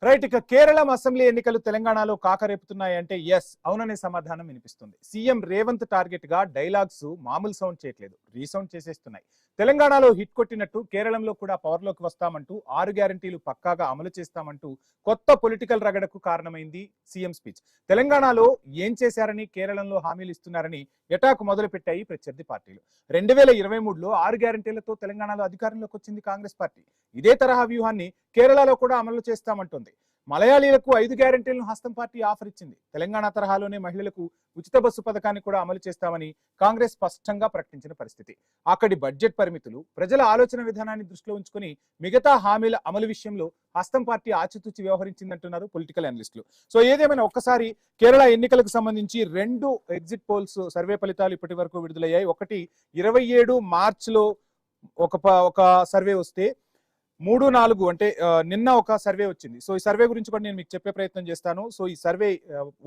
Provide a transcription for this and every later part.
Right. ఇక Keralam assembly ఎన్నికలు తెలంగాణలో కాకరేపుతున్నాయంటే ఎస్ అవుననే సమాధానం వినిపిస్తుంది. సీఎం రేవంత్ టార్గెట్ గా డైలాగ్స్ మామూలు సౌండ్ చేయట్లేదు, రీసౌండ్ చేసేస్తున్నాయి. తెలంగాణలో హిట్ కొట్టినట్టు కేరళంలో కూడా పవర్లోకి వస్తామంటూ 6 గ్యారంటీలు పక్కాగా అమలు చేస్తామంటూ కొత్త పొలిటికల్ రగడకు కారణమైంది సీఎం స్పీచ్. తెలంగాణలో ఏం చేశారని కేరళంలో హామీలు ఇస్తున్నారని ఎటాకు మొదలు పెట్టాయి ప్రత్యర్థి పార్టీలు. 2023లో 6 గ్యారంటీలతో తెలంగాణలో అధికారంలోకి వచ్చింది కాంగ్రెస్ పార్టీ. ఇదే తరహా వ్యూహాన్ని కేరళలో కూడా అమలు చేస్తామంటుంది. మలయాళీలకు 5 గ్యారంటీలను హస్తం పార్టీ ఆఫర్ ఇచ్చింది. తెలంగాణ తరహాలోనే మహిళలకు ఉచిత బస్సు పథకాన్ని కూడా అమలు చేస్తామని కాంగ్రెస్ స్పష్టంగా ప్రకటించిన పరిస్థితి. అక్కడి బడ్జెట్ పరిమితులు, ప్రజల ఆలోచన విధానాన్ని దృష్టిలో ఉంచుకొని మిగతా హామీల అమలు విషయంలో హస్తం పార్టీ ఆచితూచి వ్యవహరించిందంటున్నారు పొలిటికల్ అనలిస్టులు. సో ఏదేమైనా ఒక్కసారి కేరళ ఎన్నికలకు సంబంధించి 2 ఎగ్జిట్ పోల్స్ సర్వే ఫలితాలు ఇప్పటి వరకు విడుదలయ్యాయి. ఒకటి 27 మార్చిలో ఒక సర్వే వస్తే 3, 4 అంటే నిన్న ఒక సర్వే వచ్చింది. సో ఈ సర్వే గురించి కూడా నేను మీకు చెప్పే ప్రయత్నం చేస్తాను. సో ఈ సర్వే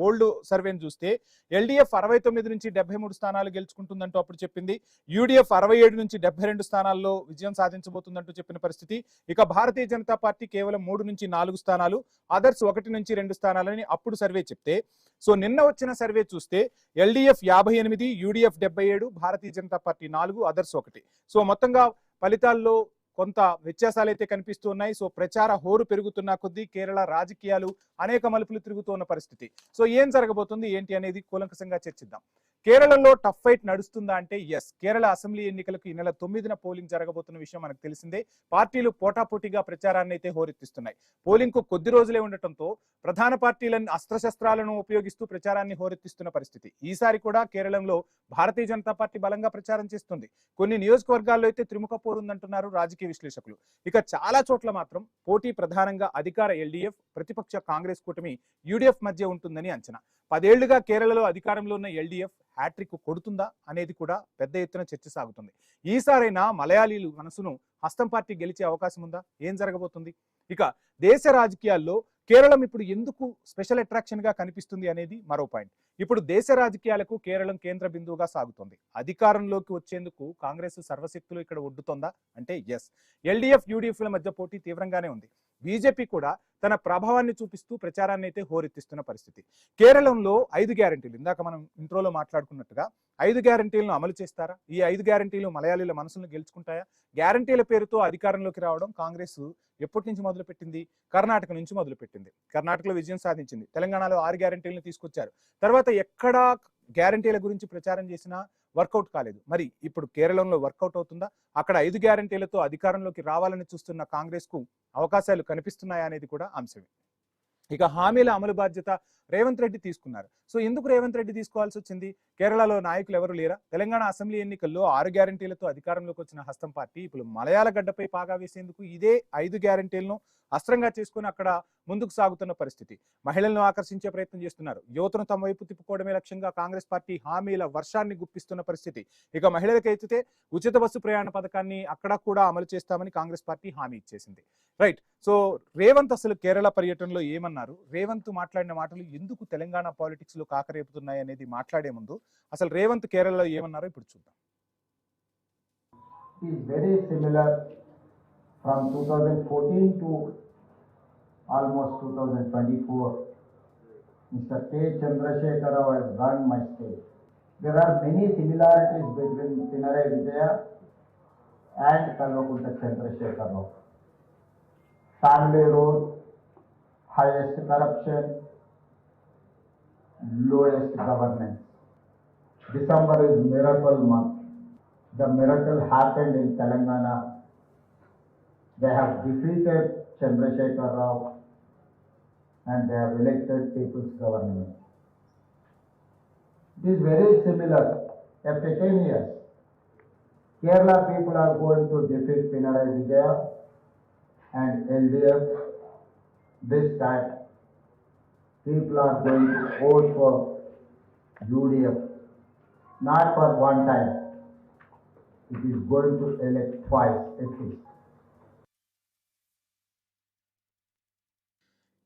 ఓల్డ్ సర్వేని చూస్తే ఎల్డీఎఫ్ 69 నుంచి 73 స్థానాలు గెలుచుకుంటుందంటూ అప్పుడు చెప్పింది. యూడీఎఫ్ 67 నుంచి 72 స్థానాల్లో విజయం సాధించబోతుందంటూ చెప్పిన పరిస్థితి. ఇక భారతీయ జనతా పార్టీ కేవలం 3 నుంచి 4 స్థానాలు, అదర్స్ 1 నుంచి 2 స్థానాలని అప్పుడు సర్వే చెప్తే, సో నిన్న వచ్చిన సర్వే చూస్తే LDF 58, UDF 77, Bharatiya Janata party 4, others 1. So మొత్తంగా ఫలితాల్లో కొంత వ్యత్యాసాలు అయితే కనిపిస్తూ ఉన్నాయి. సో ప్రచార హోరు పెరుగుతున్న కొద్దీ కేరళ రాజకీయాలు అనేక మలుపులు తిరుగుతూ ఉన్న పరిస్థితి. సో ఏం జరగబోతుంది ఏంటి అనేది కూలంకషంగా చర్చిద్దాం. కేరళలో టఫ్ ఫైట్ నడుస్తుందా అంటే ఎస్. కేరళ అసెంబ్లీ ఎన్నికలకు ఈ నెల 9న పోలింగ్ జరగబోతున్న విషయం మనకు తెలిసిందే. పార్టీలు పోటాపోటీగా ప్రచారాన్ని అయితే హోరెత్తిస్తున్నాయి. పోలింగ్ కు కొద్ది రోజులే ఉండటంతో ప్రధాన పార్టీలను అస్త్రశస్త్రాలను ఉపయోగిస్తూ ప్రచారాన్ని హోరెత్తిస్తున్న పరిస్థితి. ఈసారి కూడా కేరళంలో భారతీయ జనతా పార్టీ బలంగా ప్రచారం చేస్తుంది. కొన్ని నియోజకవర్గాల్లో అయితే త్రిముఖ పోరుందంటున్నారు రాజకీయ విశ్లేషకులు. ఇక చాలా చోట్ల మాత్రం పోటీ ప్రధానంగా అధికార ఎల్డీఎఫ్, ప్రతిపక్ష కాంగ్రెస్ కూటమి యూడీఎఫ్ మధ్య ఉంటుందని అంచనా. 10 ఏళ్లుగా కేరళలో అధికారంలో ఉన్న ఎల్డీఎఫ్ హ్యాట్రిక్ కొడుతుందా అనేది కూడా పెద్ద ఎత్తున చర్చ సాగుతుంది. ఈసారైనా మలయాళీలు మనసును హస్తం పార్టీ గెలిచే అవకాశం ఉందా? ఏం జరగబోతుంది? ఇక దేశ రాజకీయాల్లో కేరళం ఇప్పుడు ఎందుకు స్పెషల్ అట్రాక్షన్ గా కనిపిస్తుంది అనేది మరో పాయింట్. ఇప్పుడు దేశ రాజకీయాలకు కేరళం కేంద్ర బిందువుగా సాగుతోంది. అధికారంలోకి వచ్చేందుకు కాంగ్రెస్ సర్వశక్తులు ఇక్కడ ఒడ్డుతోందా అంటే ఎస్. ఎల్డీఎఫ్, యూడీఎఫ్ల మధ్య పోటీ తీవ్రంగానే ఉంది. బీజేపీ కూడా తన ప్రభావాన్ని చూపిస్తూ ప్రచారాన్ని అయితే హోరెత్తిస్తున్న పరిస్థితి. కేరళంలో 5 గ్యారంటీలు, ఇందాక మనం ఇంట్రోలో మాట్లాడుకున్నట్టుగా 5 గ్యారంటీలను అమలు చేస్తారా? ఈ 5 గ్యారంటీలు మలయాళీల మనసులను గెలుచుకుంటాయా? గ్యారంటీల పేరుతో అధికారంలోకి రావడం కాంగ్రెస్ ఎప్పటి నుంచి మొదలుపెట్టింది? కర్ణాటక నుంచి మొదలుపెట్టింది. కర్ణాటకలో విజయం సాధించింది. తెలంగాణలో 6 గ్యారంటీలను తీసుకొచ్చారు. తర్వాత ఎక్కడా గ్యారంటీల గురించి ప్రచారం చేసినా వర్కౌట్ కాలేదు. మరి ఇప్పుడు కేరళంలో వర్కౌట్ అవుతుందా? అక్కడ 5 గ్యారంటీలతో అధికారంలోకి రావాలని చూస్తున్న కాంగ్రెస్ కు అవకాశాలు కనిపిస్తున్నాయా అనేది కూడా అంశమే. ఇక హామీల అమలు బాధ్యత రేవంత్ రెడ్డి తీసుకున్నారు. సో ఎందుకు రేవంత్ రెడ్డి తీసుకోవాల్సి వచ్చింది? కేరళలో నాయకులు ఎవరు లేరా? తెలంగాణ అసెంబ్లీ ఎన్నికల్లో 6 గ్యారంటీలతో అధికారంలోకి వచ్చిన హస్తం పార్టీ ఇప్పుడు మలయాళ గడ్డపై పాగా వేసేందుకు ఇదే 5 గ్యారంటీలను అస్త్రంగా చేసుకుని అక్కడ ముందుకు సాగుతున్న పరిస్థితి. మహిళలను ఆకర్షించే ప్రయత్నం చేస్తున్నారు. యువతను తమ వైపు తిప్పుకోవడమే లక్ష్యంగా కాంగ్రెస్ పార్టీ హామీల వర్షాన్ని గుప్పిస్తున్న పరిస్థితి. ఇక మహిళలకైతే ఉచిత బస్సు ప్రయాణ పథకాన్ని అక్కడ కూడా అమలు చేస్తామని కాంగ్రెస్ పార్టీ హామీ ఇచ్చేసింది. రైట్. సో రేవంత్ అసలు కేరళ పర్యటనలో ఏమన్నారు? రేవంత్ మాట్లాడిన మాటలు ఎందుకు తెలంగాణ పాలిటిక్స్ లో కాకరేపుతున్నాయి అనేది మాట్లాడే ముందు అసలు రేవంత్ కేరళలో ఏమన్నారో ఇప్పుడు చూద్దాం. Very similar from 2014 to almost 2024. Mr. K. Chandrasekhar Rao has run my state. There are many similarities between Pinarayi Vijaya and Kalvakunta Chandrasekhar Rao. Family role, highest corruption, lowest governance. December is miracle month. The miracle happened in Telangana. They have defeated Chandrasekhar Rao and they have elected people's government. It is very similar. After 10 years, Kerala people are going to defeat Pinarayi Vijaya and LDF. This time, people are going to vote for UDF, not for one time. It is going to elect twice at least.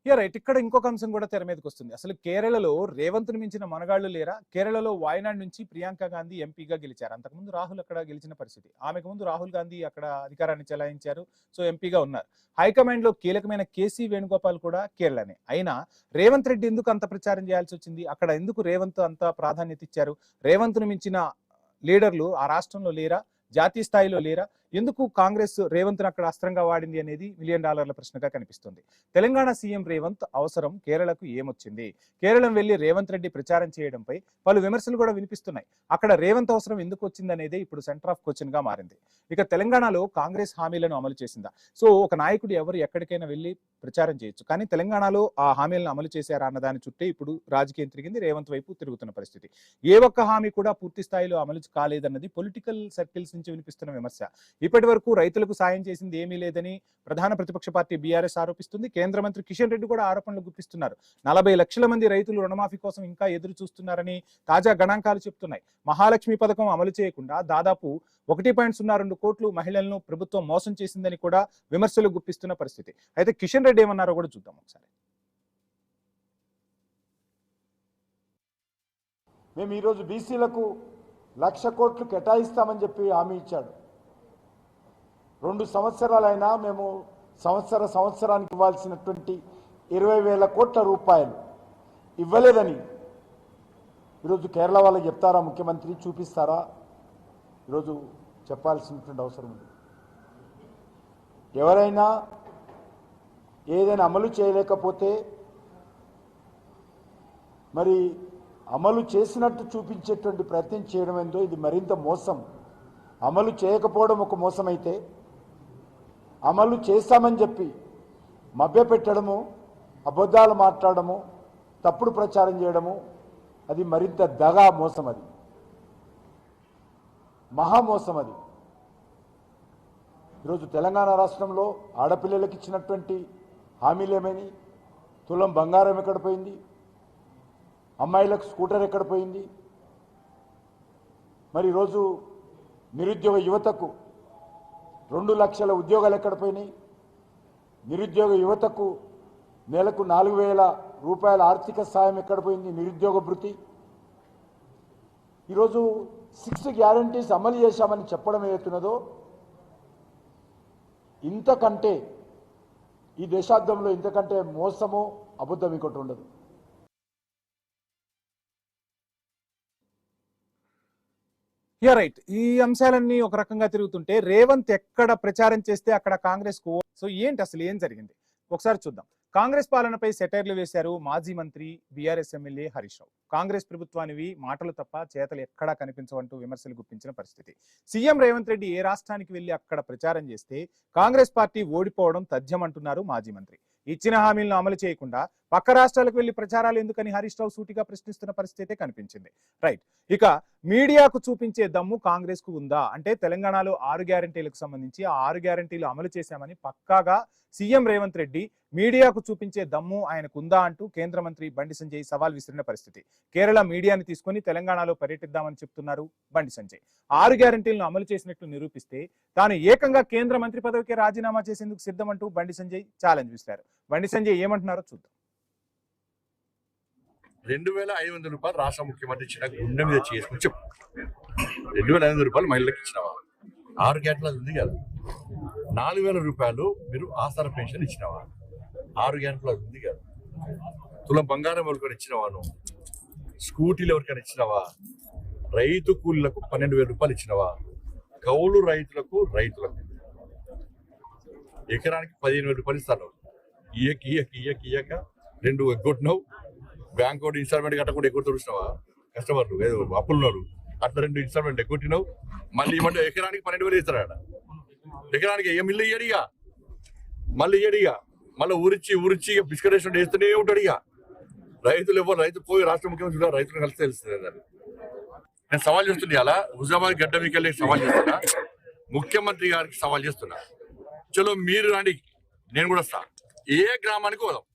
Right. ఇక్కడ ఇంకొక అంశం కూడా తెర మీదకి వస్తుంది. అసలు కేరళలో రేవంత్ను మించిన మనగాళ్లు లేరా? కేరళలో వాయనాడ్ నుంచి ప్రియాంక గాంధీ ఎంపీగా గెలిచారు. అంతకుముందు రాహుల్ అక్కడ గెలిచిన పరిస్థితి. ఆమెకు ముందు రాహుల్ గాంధీ అక్కడ అధికారాన్ని చెలాయించారు. సో ఎంపీగా ఉన్నారు. హైకమాండ్ లో కీలకమైన కేసీ వేణుగోపాల్ కూడా కేరళనే. అయినా రేవంత్ రెడ్డి ఎందుకు అంత ప్రచారం చేయాల్సి వచ్చింది? అక్కడ ఎందుకు రేవంత్ అంత ప్రాధాన్యత ఇచ్చారు? రేవంత్ను మించిన లీడర్లు ఆ రాష్ట్రంలో లేరా? జాతీయ స్థాయిలో లేరా? ఎందుకు కాంగ్రెస్ రేవంత్ను అక్కడ అస్త్రంగా వాడింది అనేది $1 మిలియన్ ప్రశ్నగా కనిపిస్తుంది. తెలంగాణ సీఎం రేవంత్ అవసరం కేరళకు ఏమొచ్చింది? కేరళం వెళ్లి రేవంత్ రెడ్డి ప్రచారం చేయడంపై పలు విమర్శలు కూడా వినిపిస్తున్నాయి. అక్కడ రేవంత్ అవసరం ఎందుకు వచ్చింది అనేది ఇప్పుడు సెంటర్ ఆఫ్ క్వశ్చన్ గా మారింది. ఇక తెలంగాణలో కాంగ్రెస్ హామీలను అమలు చేసిందా? సో ఒక నాయకుడు ఎవరు ఎక్కడికైనా వెళ్లి ప్రచారం చేయొచ్చు, కానీ తెలంగాణలో ఆ హామీలను అమలు చేశారా అన్న దాని చుట్టే ఇప్పుడు రాజకీయం తిరిగింది. రేవంత్ వైపు తిరుగుతున్న పరిస్థితి. ఏ ఒక్క హామీ కూడా పూర్తి స్థాయిలో అమలు కాలేదన్నది పొలిటికల్ సర్కిల్స్ నుంచి వినిపిస్తున్న విమర్శ. ఇప్పటి వరకు రైతులకు సాయం చేసింది ఏమీ లేదని ప్రధాన ప్రతిపక్ష పార్టీ బీఆర్ఎస్ ఆరోపిస్తుంది. కేంద్ర మంత్రి కిషన్ రెడ్డి కూడా ఆరోపణలు గుప్పిస్తున్నారు. 40 లక్షల మంది రైతులు రుణమాఫీ కోసం ఇంకా ఎదురు చూస్తున్నారని తాజా గణాంకాలు చెప్తున్నాయి. మహాలక్ష్మి పథకం అమలు చేయకుండా దాదాపు 1.02 కోట్లు మహిళలను ప్రభుత్వం మోసం చేసిందని కూడా విమర్శలు గుప్పిస్తున్న పరిస్థితి. అయితే కిషన్ రెడ్డి ఏమన్నారో కూడా చూద్దాం ఒకసారి. మేము ఈరోజు బీసీలకు 1,00,000 కోట్లు కేటాయిస్తామని చెప్పి హామీ ఇచ్చాడు. 2 సంవత్సరాలైనా మేము సంవత్సరానికి ఇవ్వాల్సినటువంటి 20,000 కోట్ల రూపాయలు ఇవ్వలేదని ఈరోజు కేరళ వాళ్ళకి చెప్తారా ముఖ్యమంత్రి? చూపిస్తారా? ఈరోజు చెప్పాల్సినటువంటి అవసరం ఉంది. ఎవరైనా ఏదైనా అమలు చేయలేకపోతే మరి అమలు చేసినట్టు చూపించేటువంటి ప్రయత్నం చేయడం ఏందో ఇది మరింత మోసం. అమలు చేయకపోవడం ఒక మోసం అయితే, అమలు చేస్తామని చెప్పి మభ్యపెట్టడము, అబద్ధాలు మాట్లాడము, తప్పుడు ప్రచారం చేయడము, అది మరింత దగా మోసం. అది మహామోసం. అది ఈరోజు తెలంగాణ రాష్ట్రంలో ఆడపిల్లలకు ఇచ్చినటువంటి హామీలు ఏమైనాయి? తులం బంగారం ఎక్కడ పోయింది? అమ్మాయిలకు స్కూటర్ ఎక్కడ పోయింది? మరి ఈరోజు నిరుద్యోగ యువతకు 2 లక్షల ఉద్యోగాలు ఎక్కడ పోయినాయి? నిరుద్యోగ యువతకు నెలకు 4,000 రూపాయల ఆర్థిక సాయం ఎక్కడ పోయింది? నిరుద్యోగ భృతి. ఈరోజు 6 గ్యారంటీస్ అమలు చేశామని చెప్పడం ఏదైతున్నదో, ఇంతకంటే ఈ దేశాబ్దంలో ఇంతకంటే మోసము, అబద్ధం ఇంకోటి ఉండదు. రైట్. ఈ అంశాలన్నీ ఒక రకంగా తిరుగుతుంటే రేవంత్ ఎక్కడ ప్రచారం చేస్తే అక్కడ కాంగ్రెస్ కు. సో ఏంటి అసలు ఏం జరిగింది ఒకసారి చూద్దాం. కాంగ్రెస్ పాలనపై సెటైర్లు వేశారు మాజీ మంత్రి బీఆర్ఎస్ ఎమ్మెల్యే హరీష్ రావు. కాంగ్రెస్ ప్రభుత్వానివి మాటలు తప్ప చేతలు ఎక్కడా కనిపించవంటూ విమర్శలు గుప్పించిన పరిస్థితి. సీఎం రేవంత్ రెడ్డి ఏ రాష్ట్రానికి వెళ్లి అక్కడ ప్రచారం చేస్తే కాంగ్రెస్ పార్టీ ఓడిపోవడం తథ్యం అంటున్నారు మాజీ మంత్రి. ఇచ్చిన హామీలను అమలు చేయకుండా పక్క రాష్ట్రాలకు వెళ్లి ప్రచారాలు ఎందుకని హరీష్ రావు సూటిగా ప్రశ్నిస్తున్న పరిస్థితి కనిపించింది. రైట్. ఇక మీడియాకు చూపించే దమ్ము కాంగ్రెస్ కు ఉందా అంటే తెలంగాణలో 6 గ్యారంటీలకు సంబంధించి ఆ 6 గ్యారంటీలు అమలు చేశామని పక్కాగా సీఎం రేవంత్ రెడ్డి మీడియాకు చూపించే దమ్ము ఆయనకు ఉందా అంటూ కేంద్ర మంత్రి బండి సంజయ్ సవాల్ విసిరిన పరిస్థితి. కేరళ మీడియాని తీసుకుని తెలంగాణలో పర్యటిద్దామని చెప్తున్నారు బండి సంజయ్. 6 గ్యారంటీలను అమలు చేసినట్లు నిరూపిస్తే తాను ఏకంగా కేంద్ర మంత్రి పదవికి రాజీనామా చేసేందుకు సిద్ధమంటూ బండి సంజయ్ ఛాలెంజ్ విసిరారు. బండి సంజయ్ ఏమంటున్నారో చూద్దాం. 2,500 రూపాయలు రాష్ట్ర ముఖ్యమంత్రి ఇచ్చిన గుండె మీద చేసుకుని చెప్పు. 2,500 రూపాయలు మహిళలకు ఇచ్చినావా? 6 గ్యారెంటీలు ఉంది కదా. 4,000 రూపాయలు మీరు ఆసరా పెన్షన్ ఇచ్చినావా? 6 గ్యారెంటీలు ఉంది కదా. తులం బంగారం ఎవరికైనా ఇచ్చినావా? నువ్వు స్కూటీలు ఎవరికైనా ఇచ్చినావా? రైతు కూలీలకు 12,000 రూపాయలు ఇచ్చినావా? కౌలు రైతులకు ఎకరానికి 15,000 రూపాయలు ఇస్తాను. ఇయ్యక 2 ఎగ్గొట్టినావు. బ్యాంక్ ఒకటి ఇన్స్టాల్మెంట్ కట్టకుండా ఎగ్గొట్టి చూసినావా? కస్టమర్లు ఏదో అప్పులున్నారు అట్లా 2 ఇన్స్టాల్మెంట్ ఎగ్గొట్టినావు. మళ్ళీ ఇవ్వండి ఎకరానికి 12,000 ఇస్తారా? ఎకరానికి మిల్లు ఇయ్యడిగా, మళ్ళీ ఇయ్యడిగా, మళ్ళీ ఊరిచ్చి బిస్కరేషన్ వేస్తూనే ఉంటాడు. ఇక రైతు పోయి రాష్ట్ర ముఖ్యమంత్రి రైతులు కలిసి తెలుస్తుంది. నేను సవాల్ చేస్తున్నా, అలా హుజాబాద్ గడ్డ మీకు సవాల్ చేస్తున్నా, ముఖ్యమంత్రి గారికి సవాల్ చేస్తున్నా. చలో మీరు రండి, నేను కూడా వస్తా. ఏ గ్రామానికి పోదాం,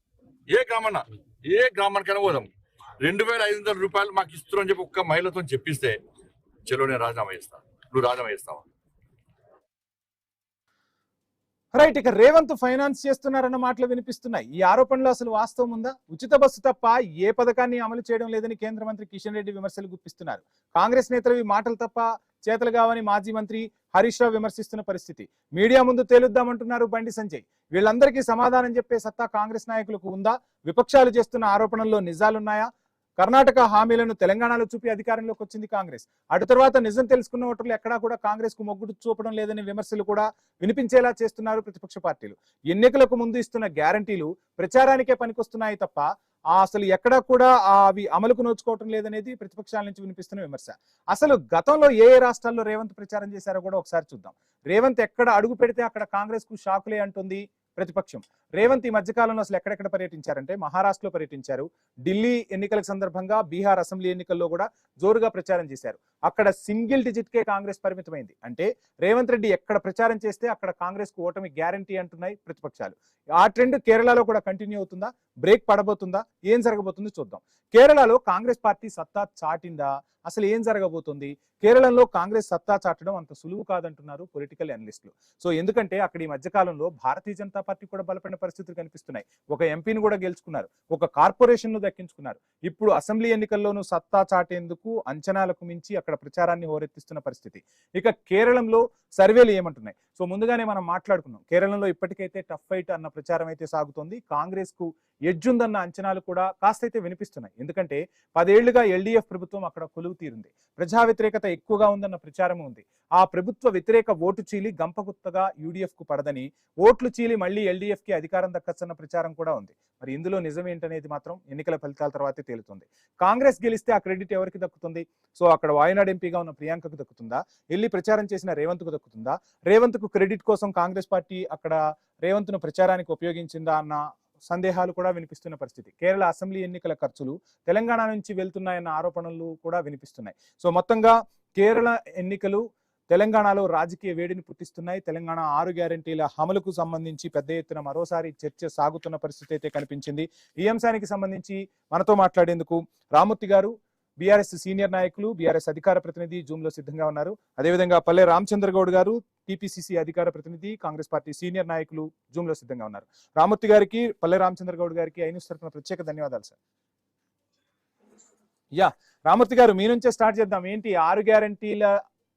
ఏ గ్రామానికైనా పోదాం. 2,500 రూపాయలు మాకు ఇస్తున్నారు అని చెప్పి ఒక్క మహిళతో చెప్పిస్తే చలో నేను రాజీనామా చేస్తా. నువ్వు రాజీనామా చేస్తావా? రైట్, ఇక రేవంత్ ఫైనాన్స్ చేస్తున్నారన్న మాటలు వినిపిస్తున్నాయి. ఈ ఆరోపణలో అసలు వాస్తవం ఉందా? ఉచిత బస్సు తప్ప ఏ పథకాన్ని అమలు చేయడం లేదని కేంద్ర మంత్రి కిషన్ రెడ్డి విమర్శలు గుప్పిస్తున్నారు. కాంగ్రెస్ నేతలు ఈ మాటలు తప్ప చేతలు కావని మాజీ మంత్రి హరీష్ రావు విమర్శిస్తున్న పరిస్థితి. మీడియా ముందు తేలుద్దామంటున్నారు బండి సంజయ్. వీళ్ళందరికీ సమాధానం చెప్పే సత్తా కాంగ్రెస్ నాయకులకు ఉందా? విపక్షాలు చేస్తున్న ఆరోపణల్లో నిజాలున్నాయా? కర్ణాటక హామీలను తెలంగాణలో చూపి అధికారంలోకి వచ్చింది కాంగ్రెస్. అటు తర్వాత నిజం తెలుసుకున్న ఓటర్లు ఎక్కడా కూడా కాంగ్రెస్ కు మొగ్గు చూపడం లేదనే విమర్శలు కూడా వినిపించేలా చేస్తున్నారు ప్రతిపక్ష పార్టీలు. ఎన్నికలకు ముందు ఇస్తున్న గ్యారంటీలు ప్రచారానికే పనికొస్తున్నాయి తప్ప అసలు ఎక్కడా కూడా అవి అమలుకు నోచుకోవటం లేదనేది ప్రతిపక్షాల నుంచి వినిపిస్తున్న విమర్శ. అసలు గతంలో ఏ రాష్ట్రాల్లో రేవంత్ ప్రచారం చేశారో కూడా ఒకసారి చూద్దాం. రేవంత్ ఎక్కడ అడుగు పెడితే అక్కడ కాంగ్రెస్ కు షాకులే అంటుంది ప్రతిపక్షం. రేవంత్ ఈ మధ్యకాలంలో అసలు ఎక్కడెక్కడ పర్యటించారంటే మహారాష్ట్రలో పర్యటించారు, ఢిల్లీ ఎన్నికల సందర్భంగా బీహార్ అసెంబ్లీ ఎన్నికల్లో కూడా జోరుగా ప్రచారం చేశారు. అక్కడ సింగిల్ డిజిట్ కే కాంగ్రెస్ పరిమితమైంది. అంటే రేవంత్ రెడ్డి ఎక్కడ ప్రచారం చేస్తే అక్కడ కాంగ్రెస్ కు ఓటమి గ్యారంటీ అంటున్నాయి ప్రతిపక్షాలు. ఆ ట్రెండ్ కేరళలో కూడా కంటిన్యూ అవుతుందా? బ్రేక్ పడబోతుందా? ఏం జరగబోతుందో చూద్దాం. కేరళలో కాంగ్రెస్ పార్టీ సత్తా చాటిందా? అసలు ఏం జరగబోతుంది? కేరళలో కాంగ్రెస్ సత్తా చాటడం అంత సులువు కాదంటున్నారు పొలిటికల్ అనలిస్టులు. సో ఎందుకంటే అక్కడ ఈ మధ్యకాలంలో భారతీయ జనతా పార్టీ కూడా బలపడిన పరిస్థితులు కనిపిస్తున్నాయి. ఒక ఎంపీని కూడా గెలుచుకున్నారు, ఒక కార్పొరేషన్ ను దక్కించుకున్నారు. ఇప్పుడు అసెంబ్లీ ఎన్నికల్లోనూ సత్తా చాటేందుకు అంచనాలకు మించి అక్కడ ప్రచారాన్ని హోరెత్తిస్తున్న పరిస్థితి. ఇక కేరళంలో సర్వేలు ఏమంటున్నాయి? సో ముందుగానే మనం మాట్లాడుకున్నాం, కేరళంలో ఇప్పటికైతే టఫ్ ఫైట్ అన్న ప్రచారం అయితే సాగుతోంది. కాంగ్రెస్ కు ఎడ్జ్ ఉందన్న అంచనాలు కూడా కాస్త అయితే వినిపిస్తున్నాయి. ఎందుకంటే 10 ఏళ్లుగా ఎల్డీఎఫ్ ప్రభుత్వం అక్కడ కొలువు తీరుంది, ప్రజా వ్యతిరేకత ఎక్కువగా ఉందన్న ప్రచారం ఉంది. ఆ ప్రభుత్వ వ్యతిరేక ఓటు చీలి గంపగుత్తగా యూడీఎఫ్ కు పడదని, ఓట్లు చీలి మళ్ళీ ఎల్డీఎఫ్ కి అధికారం దక్కచ్చన్న ప్రచారం కూడా ఉంది. మరి ఇందులో నిజం ఏంటనేది మాత్రం ఎన్నికల ఫలితాల తర్వాతే తేలుతుంది. కాంగ్రెస్ గెలిస్తే ఆ క్రెడిట్ ఎవరికి దక్కుతుంది? సో అక్కడ వాయనాడ్ ఎంపీగా ఉన్న ప్రియాంకకు దక్కుతుందా? వెళ్ళి ప్రచారం చేసిన రేవంత్ కు దక్కుతుందా? రేవంత్ కు క్రెడిట్ కోసం కాంగ్రెస్ పార్టీ అక్కడ రేవంత్ ను ప్రచారానికి ఉపయోగించిందా అన్న సందేహాలు కూడా వినిపిస్తున్న పరిస్థితి. కేరళ అసెంబ్లీ ఎన్నికల ఖర్చులు తెలంగాణ నుంచి వెళ్తున్నాయన్న ఆరోపణలు కూడా వినిపిస్తున్నాయి. సో మొత్తంగా కేరళ ఎన్నికలు తెలంగాణలో రాజకీయ వేడిని పుట్టిస్తున్నాయి. తెలంగాణ 6 గ్యారంటీల అమలుకు సంబంధించి పెద్ద ఎత్తున మరోసారి చర్చ సాగుతున్న పరిస్థితి అయితే కనిపించింది. ఈ అంశానికి సంబంధించి మనతో మాట్లాడేందుకు రామూర్తి గారు, బీఆర్ఎస్ సీనియర్ నాయకులు, బీఆర్ఎస్ అధికార ప్రతినిధి జూమ్ లో సిద్ధంగా ఉన్నారు. అదేవిధంగా పల్లె రామచంద్ర గౌడ్ గారు, టీపీసీసీ అధికార ప్రతినిధి, కాంగ్రెస్ పార్టీ సీనియర్ నాయకులు జూమ్ లో సిద్ధంగా ఉన్నారు. రామూర్తి గారికి, పల్లె రామచంద్ర గౌడ్ గారికి ఐన్యూస్ తరఫున ప్రత్యేక ధన్యవాదాలు సార్. రామూర్తి గారు, మీ నుంచే స్టార్ట్ చేద్దాం. ఏంటి 6 గ్యారంటీల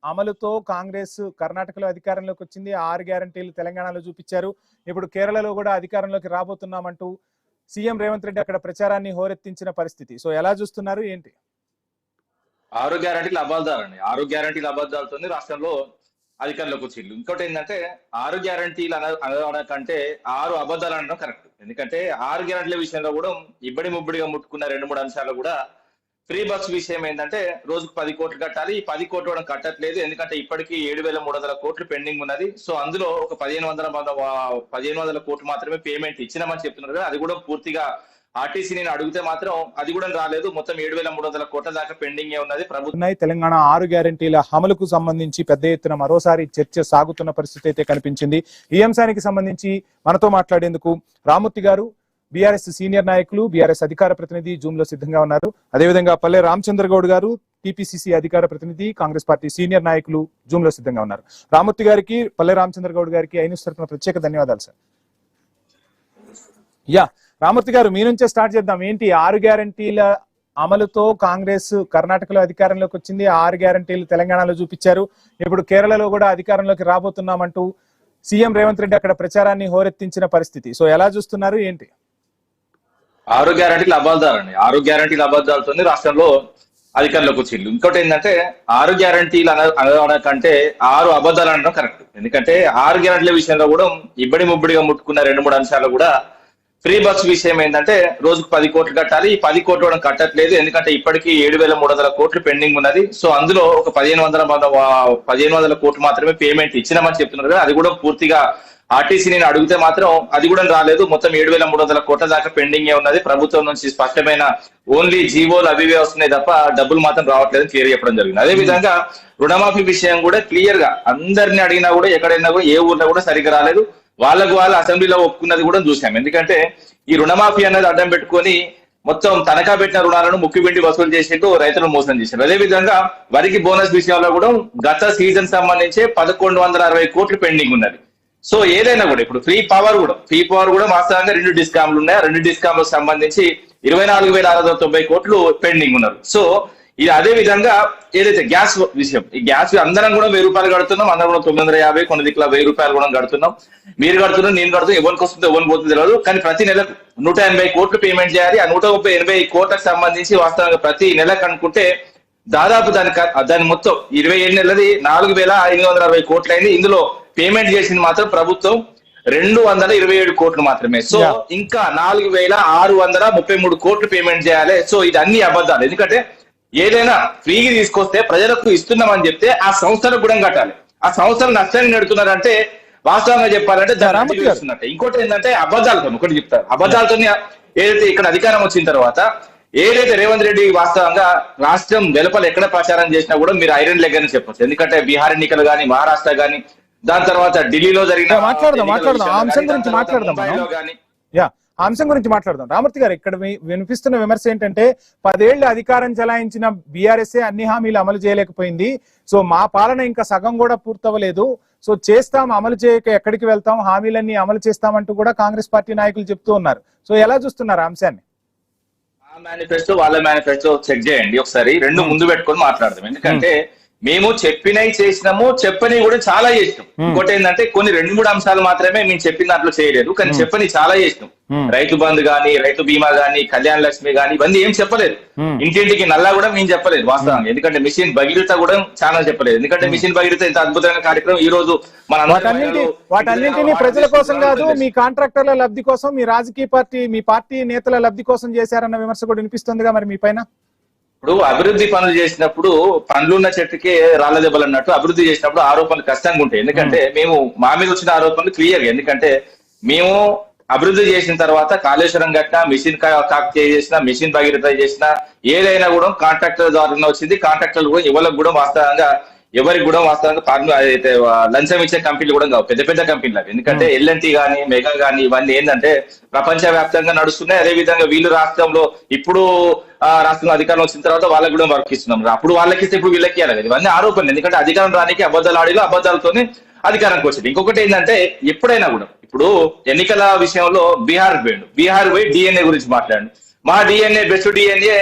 అమలుతో కాంగ్రెస్ కర్ణాటకలో అధికారంలోకి వచ్చింది, 6 గ్యారంటీలు తెలంగాణలో చూపించారు, ఇప్పుడు కేరళలో కూడా అధికారంలోకి రాబోతున్నామంటూ సీఎం రేవంత్ రెడ్డి అక్కడ ప్రచారాన్ని హోరెత్తించిన పరిస్థితి. సో ఎలా చూస్తున్నారు, ఏంటి? 6 గ్యారంటీలు అబద్ధాలండి. 6 గ్యారంటీల అబద్ధాలతో రాష్ట్రంలో అధికారంలోకి వచ్చిండు. ఇంకోటి ఏంటంటే 6 గ్యారంటీలు అనడం కంటే 6 అబద్ధాలు అనడం కరెక్ట్. ఎందుకంటే 6 గ్యారంటీల విషయంలో కూడా ఇబ్బడి ముబ్బడిగా ముట్టుకున్న 2-3 అంశాలు కూడా ఫ్రీ బస్ విషయం ఏంటంటే రోజుకు 10 కోట్లు కట్టాలి. ఈ 10 కోట్లు కూడా కట్టట్లేదు. ఎందుకంటే ఇప్పటికీ 7,300 కోట్లు పెండింగ్ ఉన్నది. సో అందులో ఒక 1,500 కోట్లు మాత్రమే పేమెంట్ ఇచ్చినామని చెప్తున్నారు. అది కూడా పూర్తిగా ఆర్టీసీ నేను అడిగితే మాత్రం అది కూడా రాలేదు. మొత్తం 7,300 కోట్ల దాకా పెండింగ్ ఉన్నది. ప్రభుత్వం తెలంగాణ 6 గ్యారంటీల అమలుకు సంబంధించి పెద్ద ఎత్తున మరోసారి చర్చ సాగుతున్న పరిస్థితి అయితే కనిపించింది. ఈ అంశానికి సంబంధించి మనతో మాట్లాడేందుకు రామూర్తి గారు, బీఆర్ఎస్ సీనియర్ నాయకులు, బీఆర్ఎస్ అధికార ప్రతినిధి జూమ్ లో సిద్ధంగా ఉన్నారు. అదేవిధంగా పల్లె రామచంద్ర గౌడ్ గారు, టీపీసీసీ అధికార ప్రతినిధి, కాంగ్రెస్ పార్టీ సీనియర్ నాయకులు జూమ్ లో సిద్ధంగా ఉన్నారు. రామూర్తి గారికి, పల్లె రామచంద్ర గౌడ్ గారికి ఐన్యూస్ తరఫున ప్రత్యేక ధన్యవాదాలు సార్. రామూర్తి గారు, మీ నుంచే స్టార్ట్ చేద్దాం. ఏంటి 6 గ్యారంటీల అమలుతో కాంగ్రెస్ కర్ణాటకలో అధికారంలోకి వచ్చింది, 6 గ్యారంటీలు తెలంగాణలో చూపించారు, ఇప్పుడు కేరళలో కూడా అధికారంలోకి రాబోతున్నామంటూ సీఎం రేవంత్ రెడ్డి అక్కడ ప్రచారాన్ని హోరెత్తించిన పరిస్థితి. సో ఎలా చూస్తున్నారు, ఏంటి? 6 గ్యారంటీల అబద్ధాలండి. 6 గ్యారంటీల అబద్ధాలతో రాష్ట్రంలో అధికారంలోకి వచ్చిండు. ఇంకోటి ఏంటంటే 6 గ్యారంటీలు అనడం కంటే 6 అబద్ధాలు అనడం కరెక్ట్. ఎందుకంటే 6 గ్యారంటీల విషయంలో కూడా ఇబ్బడి ముబ్బడిగా ముట్టుకున్న 2-3 అంశాలు కూడా ఫ్రీ బస్ విషయం ఏంటంటే రోజుకు 10 కోట్లు కట్టాలి. ఈ 10 కోట్లు కూడా కట్టట్లేదు. ఎందుకంటే ఇప్పటికీ 7,300 కోట్లు పెండింగ్ ఉన్నది. సో అందులో ఒక 1,500 కోట్లు మాత్రమే పేమెంట్ ఇచ్చినామని చెప్తున్నారు. అది కూడా పూర్తిగా ఆర్టీసీ నేను అడిగితే మాత్రం అది కూడా రాలేదు. మొత్తం 7,300 కోట్ల దాకా పెండింగ్ ఉన్నది. ప్రభుత్వం నుంచి స్పష్టమైన ఓన్లీ జీవోలు అవి వస్తున్నాయి తప్ప డబ్బులు మాత్రం రావట్లేదు క్లియర్ చెప్పడం జరిగింది. అదే విధంగా రుణమాఫీ విషయం కూడా క్లియర్ గా అందరినీ అడిగినా కూడా ఎక్కడైనా కూడా ఏ ఊర్లో కూడా సరిగ్గా రాలేదు. వాళ్ళకు వాళ్ళు అసెంబ్లీలో ఒప్పుకున్నది కూడా చూసాం. ఎందుకంటే ఈ రుణమాఫీ అనేది అడ్డం పెట్టుకొని మొత్తం తనఖా పెట్టిన రుణాలను ముక్కిబిండి వసూలు చేసేట్టు రైతులను మోసం చేశారు. అదేవిధంగా వరికి బోనస్ విషయంలో కూడా గత సీజన్ సంబంధించి 1,160 కోట్లు పెండింగ్ ఉన్నది. సో ఏదైనా కూడా ఇప్పుడు ఫ్రీ పవర్ కూడా వాస్తవంగా 2 డిస్కామ్లు ఉన్నాయి. ఆ 2 డిస్కామ్లకు సంబంధించి 24,690 కోట్లు పెండింగ్ ఉన్నారు. సో ఇది అదే విధంగా ఏదైతే గ్యాస్ విషయం, ఈ గ్యాస్ అందరం కూడా 1,000 రూపాయలు కడుతున్నాం, అందరం కూడా 950, కొన్ని దిక్కుల 1,000 రూపాయలు కూడా కడుతున్నాం. మీరు కడుతున్నాం, నేను కడుతున్నాం, ఎవరికి వస్తుందో ఎవరికి పోతుందో తెలియదు. కానీ ప్రతి నెలకు 180 కోట్లు పేమెంట్ చేయాలి. ఆ 180 కోట్లకు సంబంధించి వాస్తవంగా ప్రతి నెలకు అనుకుంటే దాదాపు దాని మొత్తం 27 నెలది 4,560 కోట్లు అయింది. ఇందులో పేమెంట్ చేసింది మాత్రం ప్రభుత్వం 227 కోట్లు మాత్రమే. సో ఇంకా 4,633 కోట్లు పేమెంట్ చేయాలి. సో ఇది అన్ని అబద్ధాలు. ఎందుకంటే ఏదైనా ఫ్రీగా తీసుకొస్తే ప్రజలకు ఇస్తున్నామని చెప్తే ఆ సంస్థలకు కూడా కట్టాలి. ఆ సంస్థలు నష్టాన్ని నడుతున్నారంటే వాస్తవంగా చెప్పాలంటే దాన్ని. ఇంకోటి ఏంటంటే అబద్ధాలతో ఒకటి చెప్తారు. అబద్ధాలతో ఏదైతే ఇక్కడ అధికారం వచ్చిన తర్వాత ఏదైతే రేవంత్ రెడ్డి వాస్తవంగా రాష్ట్రం వెలుపల ఎక్కడ ప్రచారం చేసినా కూడా మీరు ఐరన్ లెగ్ అని చెప్పొచ్చు. ఎందుకంటే బీహార్ ఎన్నికలు కానీ, మహారాష్ట్ర కానీ, దాని తర్వాత ఢిల్లీలో జరిగిన అంశం గురించి మాట్లాడదాం. రామూర్తి గారు, ఇక్కడ వినిపిస్తున్న విమర్శ ఏంటంటే 10 ఏళ్లు అధికారం చెలాయించిన బీఆర్ఎస్ఏ అన్ని హామీలు అమలు చేయలేకపోయింది. సో మా పాలన ఇంకా సగం కూడా పూర్తవ్వలేదు. సో చేస్తాం, అమలు చేయక ఎక్కడికి వెళ్తాం, హామీలన్నీ అమలు చేస్తామంటూ కూడా కాంగ్రెస్ పార్టీ నాయకులు చెప్తూ ఉన్నారు. సో ఎలా చూస్తున్నారు అంశాన్ని? మేనిఫెస్టో వాళ్ళ మేనిఫెస్టో చెక్ చేయండి ఒకసారి, 2 ముందు పెట్టుకొని మాట్లాడదాం. ఎందుకంటే మేము చెప్పినవి చేసినాము, చెప్పని కూడా చాలా చేసినాం. ఇంకోటి ఏంటంటే కొన్ని 2-3 అంశాలు మాత్రమే మేము చెప్పిన దాంట్లో చేయలేదు, కానీ చెప్పని చాలా చేసినాం. రైతు బంధు గానీ, రైతు బీమా గానీ, కళ్యాణ లక్ష్మి గానీ, ఇవన్నీ ఏం చెప్పలేదు. ఇంటింటికి నల్లా కూడా మేము చెప్పలేదు వాస్తవంగా. ఎందుకంటే మిషన్ భగీరథ కూడా చాలా చెప్పలేదు. ఎందుకంటే మిషన్ భగీరథ ఇంత అద్భుతమైన కార్యక్రమం. ఈ రోజు వాటన్నింటినీ ప్రజల కోసం కాదు, మీ కాంట్రాక్టర్ల లబ్ధి కోసం, మీ రాజకీయ పార్టీ, మీ పార్టీ నేతల లబ్ధి కోసం చేశారన్న విమర్శ కూడా వినిపిస్తుందిగా మరి మీ పైన. ఇప్పుడు అభివృద్ధి పనులు చేసినప్పుడు పండ్లున్న చెట్టుకి రాళ్ల దెబ్బలు అన్నట్టు అభివృద్ధి చేసినప్పుడు ఆరోపణలు కష్టంగా ఉంటాయి. ఎందుకంటే మేము మా మీద వచ్చిన ఆరోపణలు క్లియర్. ఎందుకంటే మేము అభివృద్ధి చేసిన తర్వాత కాళేశ్వరం కట్టినా, మిషన్ కాకతీయ చేసిన, మిషన్ భగీరథ చేసిన, ఏదైనా కూడా కాంట్రాక్టర్ ద్వారా వచ్చింది. కాంట్రాక్టర్లు కూడా ఎవరికి కూడా వాస్తవంగా అయితే లంచం ఇచ్చే కంపెనీలు కూడా కావు, పెద్ద పెద్ద కంపెనీలు అవి. ఎందుకంటే ఎల్ఎన్టీ కానీ, మెగా కానీ, ఇవన్నీ ఏంటంటే ప్రపంచ వ్యాప్తంగా నడుస్తున్నాయి. అదే విధంగా వీళ్ళు రాష్ట్రంలో ఇప్పుడు రాష్ట్రంలో అధికారం వచ్చిన తర్వాత వాళ్ళకి కూడా వర్క్ ఇస్తున్నాం. అప్పుడు వాళ్ళకి ఇస్తే ఇప్పుడు వీళ్ళకి ఇవ్వాలి. ఇవన్నీ ఆరోపణలు. ఎందుకంటే అధికారం రానికి అబద్ధాలు ఆడిలో అబద్ధాలతోనే అధికారానికి వచ్చింది. ఇంకొకటి ఏంటంటే ఎప్పుడైనా కూడా ఇప్పుడు ఎన్నికల విషయంలో బీహార్ పోయి డిఎన్ఏ గురించి మాట్లాడండి. మా DNA best DNA,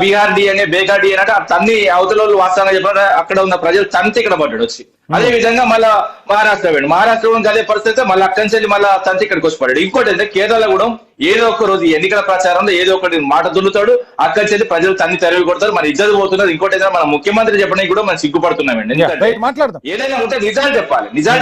Bihar DNA, బేగా డిఎన్ఏ అంటే తన్ని అవతల వాస్తవంగా చెప్పిన అక్కడ ఉన్న ప్రజలు తంతి ఇక్కడ పడ్డాడు వచ్చి. అదే విధంగా మళ్ళా మహారాష్ట్ర అదే పరిస్థితి, మళ్ళీ అక్కడి నుంచి మళ్ళీ తంతి ఇక్కడికి వచ్చి పడ్డాడు. ఇంకోటి అంటే కేరళ కూడా ఏదో ఒక రోజు ఎన్నికల ప్రచారంలో ఏదో ఒకటి మాట దున్నుతాడు, అక్కడి నుంచి ప్రజలు తన్ని తరివి కొడతారు, మన ఇజ్జత్ పోతున్నారు. ఇంకోటి ఏదైనా మన ముఖ్యమంత్రి చెప్పడానికి కూడా మనం సిగ్గుపడుతున్నామండి. ఎందుకంటే ఏదైనా ఉంటే నిజాలు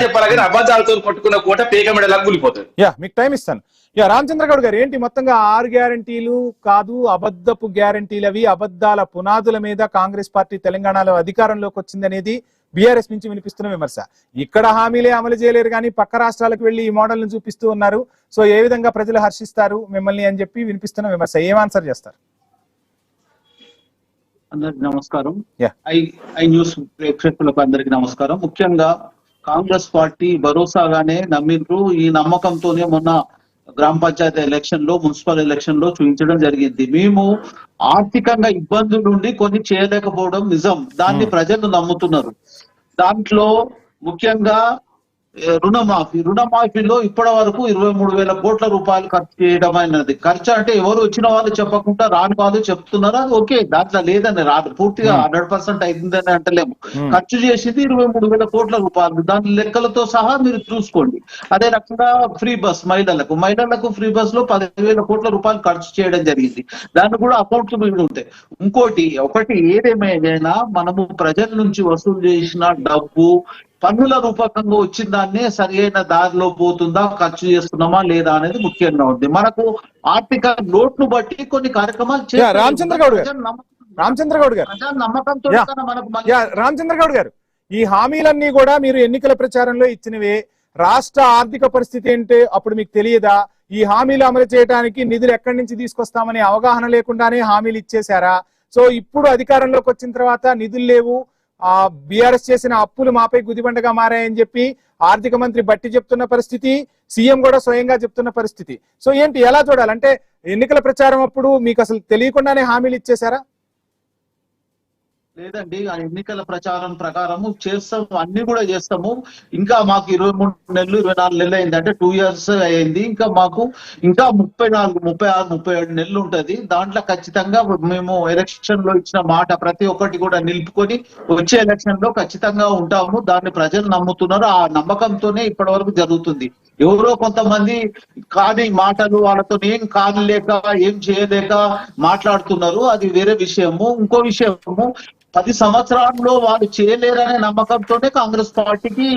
చెప్పాలి కానీ అబద్ధాలతో కొట్టుకున్న కోట పేకమెడలా కూలిపోతుంది. మీకు టైం ఇస్తాను. రామచంద్ర గౌడ్ గారు, ఏంటి మొత్తంగా 6 గ్యారంటీలు కాదు, అబద్ధపు గ్యారంటీలు అవి, అబద్ధాల పునాదుల మీద కాంగ్రెస్ పార్టీ తెలంగాణలో అధికారంలోకి వచ్చిందనేది బీఆర్ఎస్ నుంచి వినిపిస్తున్న విమర్శ. ఇక్కడ హామీలే అమలు చేయలేరు కానీ పక్క రాష్ట్రాలకు వెళ్లి ఈ మోడల్ ను చూపిస్తూ ఉన్నారు. సో ఏ విధంగా ప్రజలు హర్షిస్తారు మిమ్మల్ని అని చెప్పి వినిపిస్తున్న విమర్శ. ఏం ఆన్సర్ చేస్తారు? అందరికి నమస్కారం. ఐ న్యూస్ ప్రేక్షకులకు అందరికి నమస్కారం. ముఖ్యంగా కాంగ్రెస్ పార్టీ భరోసాగానే నమ్మిండ్రు. ఈ నమ్మకంతోనే మొన్న గ్రామ పంచాయతీ ఎలక్షన్ లో, మున్సిపల్ ఎలక్షన్ లో చూపించడం జరిగింది. మేము ఆర్థికంగా ఇబ్బందుల నుండి కొన్ని చేయలేకపోవడం నిజం, దాన్ని ప్రజలు నమ్ముతున్నారు. దాంట్లో ముఖ్యంగా రుణమాఫీలో ఇప్పటి వరకు 23,000 కోట్ల రూపాయలు ఖర్చు చేయడం అయినది. ఖర్చు అంటే ఎవరు వచ్చిన వాళ్ళు చెప్పకుండా రాని వాళ్ళు చెప్తున్నారు. అది ఓకే, దాంట్లో లేదని రాదు, పూర్తిగా 100% అయిందని అంటలేము. ఖర్చు చేసింది 23,000 కోట్ల రూపాయలు, దాని లెక్కలతో సహా మీరు చూసుకోండి. అదే రకంగా ఫ్రీ బస్ మహిళలకు ఫ్రీ బస్ లో 10,000 కోట్ల రూపాయలు ఖర్చు చేయడం జరిగింది. దాన్ని కూడా అకౌంట్స్ మీద ఉంటాయి. ఒకటి ఏదేమైనా మనము ప్రజల నుంచి వసూలు చేసిన డబ్బు పన్నుల రూపకంగా వచ్చిన దాన్నే సరి అయిన దారిలో పోతుందా, ఖర్చు చేస్తున్నామా లేదా అనేది ముఖ్యంగా ఉంది. మనకు ఆర్థిక లోటును బట్టి కొన్ని కార్యక్రమాలు రామచంద్ర గౌడ్ గారు, ఈ హామీలన్నీ కూడా మీరు ఎన్నికల ప్రచారంలో ఇచ్చినవే. రాష్ట్ర ఆర్థిక పరిస్థితి ఏంటో అప్పుడు మీకు తెలియదా? ఈ హామీలు అమలు చేయడానికి నిధులు ఎక్కడి నుంచి తీసుకొస్తామని అవగాహన లేకుండానే హామీలు ఇచ్చేశారా? సో ఇప్పుడు అధికారంలోకి వచ్చిన తర్వాత నిధులు లేవు, బీఆర్ఎస్ చేసిన అప్పులు మాపై గుదిబండగా మారాయని చెప్పి ఆర్థిక మంత్రి బట్టి చెప్తున్న పరిస్థితి, సీఎం కూడా స్వయంగా చెప్తున్న పరిస్థితి. సో ఏంటి, ఎలా చూడాలంటే ఎన్నికల ప్రచారం అప్పుడు మీకు అసలు తెలియకుండానే హామీలు ఇచ్చేశారా? లేదండి, ఆ ఎన్నికల ప్రచారం ప్రకారము చేస్తాము, అన్ని కూడా చేస్తాము. ఇంకా మాకు 23 నెలలు 24 నెలలు అయింది, అంటే 2 years అయింది. ఇంకా మాకు ఇంకా 34 36 37 నెలలు ఉంటది. దాంట్లో ఖచ్చితంగా మేము ఎలక్షన్ లో ఇచ్చిన మాట ప్రతి ఒక్కటి కూడా నిలుపుకొని వచ్చే ఎలక్షన్ లో ఖచ్చితంగా ఉంటాము. దాన్ని ప్రజలు నమ్ముతున్నారు. ఆ నమ్మకంతోనే ఇప్పటి వరకు జరుగుతుంది. ఎవరో కొంతమంది కాని మాటలు, వాళ్ళతో ఏం కానలేక ఏం చేయలేక మాట్లాడుతున్నారు, అది వేరే విషయము. ఇంకో విషయము, 10 సంవత్సరాల్లో వాళ్ళు చేయలేరనే నమ్మకంతోనే కాంగ్రెస్ పార్టీకి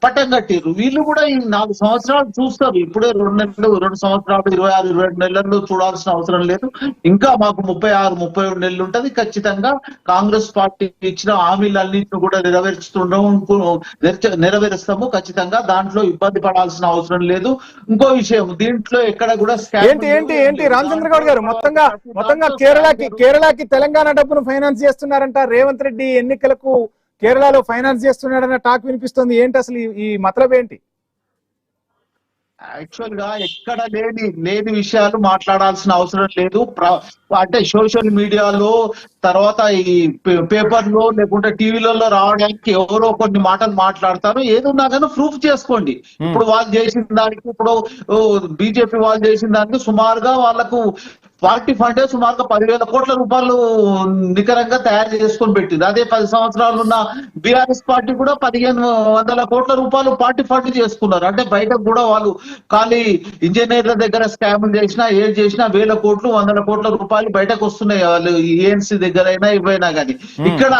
పట్టం కట్టారు. వీళ్ళు కూడా ఈ 4 సంవత్సరాలు చూస్తారు. ఇప్పుడే 2 నెలలు 2 సంవత్సరాలు 26 27 నెలల్లో చూడాల్సిన అవసరం లేదు. ఇంకా మాకు 36 37 నెలలు ఉంటది. ఖచ్చితంగా కాంగ్రెస్ పార్టీ ఇచ్చిన హామీలన్నింటిని కూడా నెరవేరుస్తాము. ఖచ్చితంగా దాంట్లో ఇబ్బంది పడాల్సిన అవసరం లేదు. ఇంకో విషయం, దీంట్లో ఎక్కడ కూడా ఏంటి రామచంద్ర గౌడ్ గారు, మొత్తంగా కేరళకి తెలంగాణ డబ్బును ఫైనాన్స్ చేస్తున్నారంట. రేవంత్ రెడ్డి ఎన్నికలకు కేరళలో ఫైనాన్స్ చేస్తున్నాడన్న టాక్ వినిపిస్తుంది. ఏంటి అసలు ఈ మతలబ్ ఏంటి? యాక్చువల్ గా ఎక్కడ లేని విషయాలు మాట్లాడాల్సిన అవసరం లేదు. అంటే సోషల్ మీడియాలో, తర్వాత ఈ పేపర్లో, లేకుంటే టీవీలలో రావడానికి ఎవరో కొన్ని మాటలు మాట్లాడతారు. ఏదున్నా కానీ ప్రూఫ్ చేసుకోండి. ఇప్పుడు వాళ్ళు చేసిన దానికి, ఇప్పుడు బీజేపీ వాళ్ళు చేసిన దానికి సుమారుగా వాళ్ళకు పార్టీ ఫండే సుమారుగా 10,000 కోట్ల రూపాయలు నికరంగా తయారు చేసుకొని పెట్టింది. అదే 10 సంవత్సరాలు ఉన్న బీఆర్ఎస్ పార్టీ కూడా 1,500 కోట్ల రూపాయలు పార్టీ ఫండ్ చేసుకున్నారు. అంటే బయట కూడా వాళ్ళు ఖాళీ ఇంజనీర్ల దగ్గర స్కాములు చేసినా, ఏం చేసినా 1,000 కోట్లు 100 కోట్ల రూపాయలు బయటకు వస్తున్నాయి. వాళ్ళు ఏఎన్సీ దగ్గర అయినా ఇవైనా కానీ. ఇక్కడ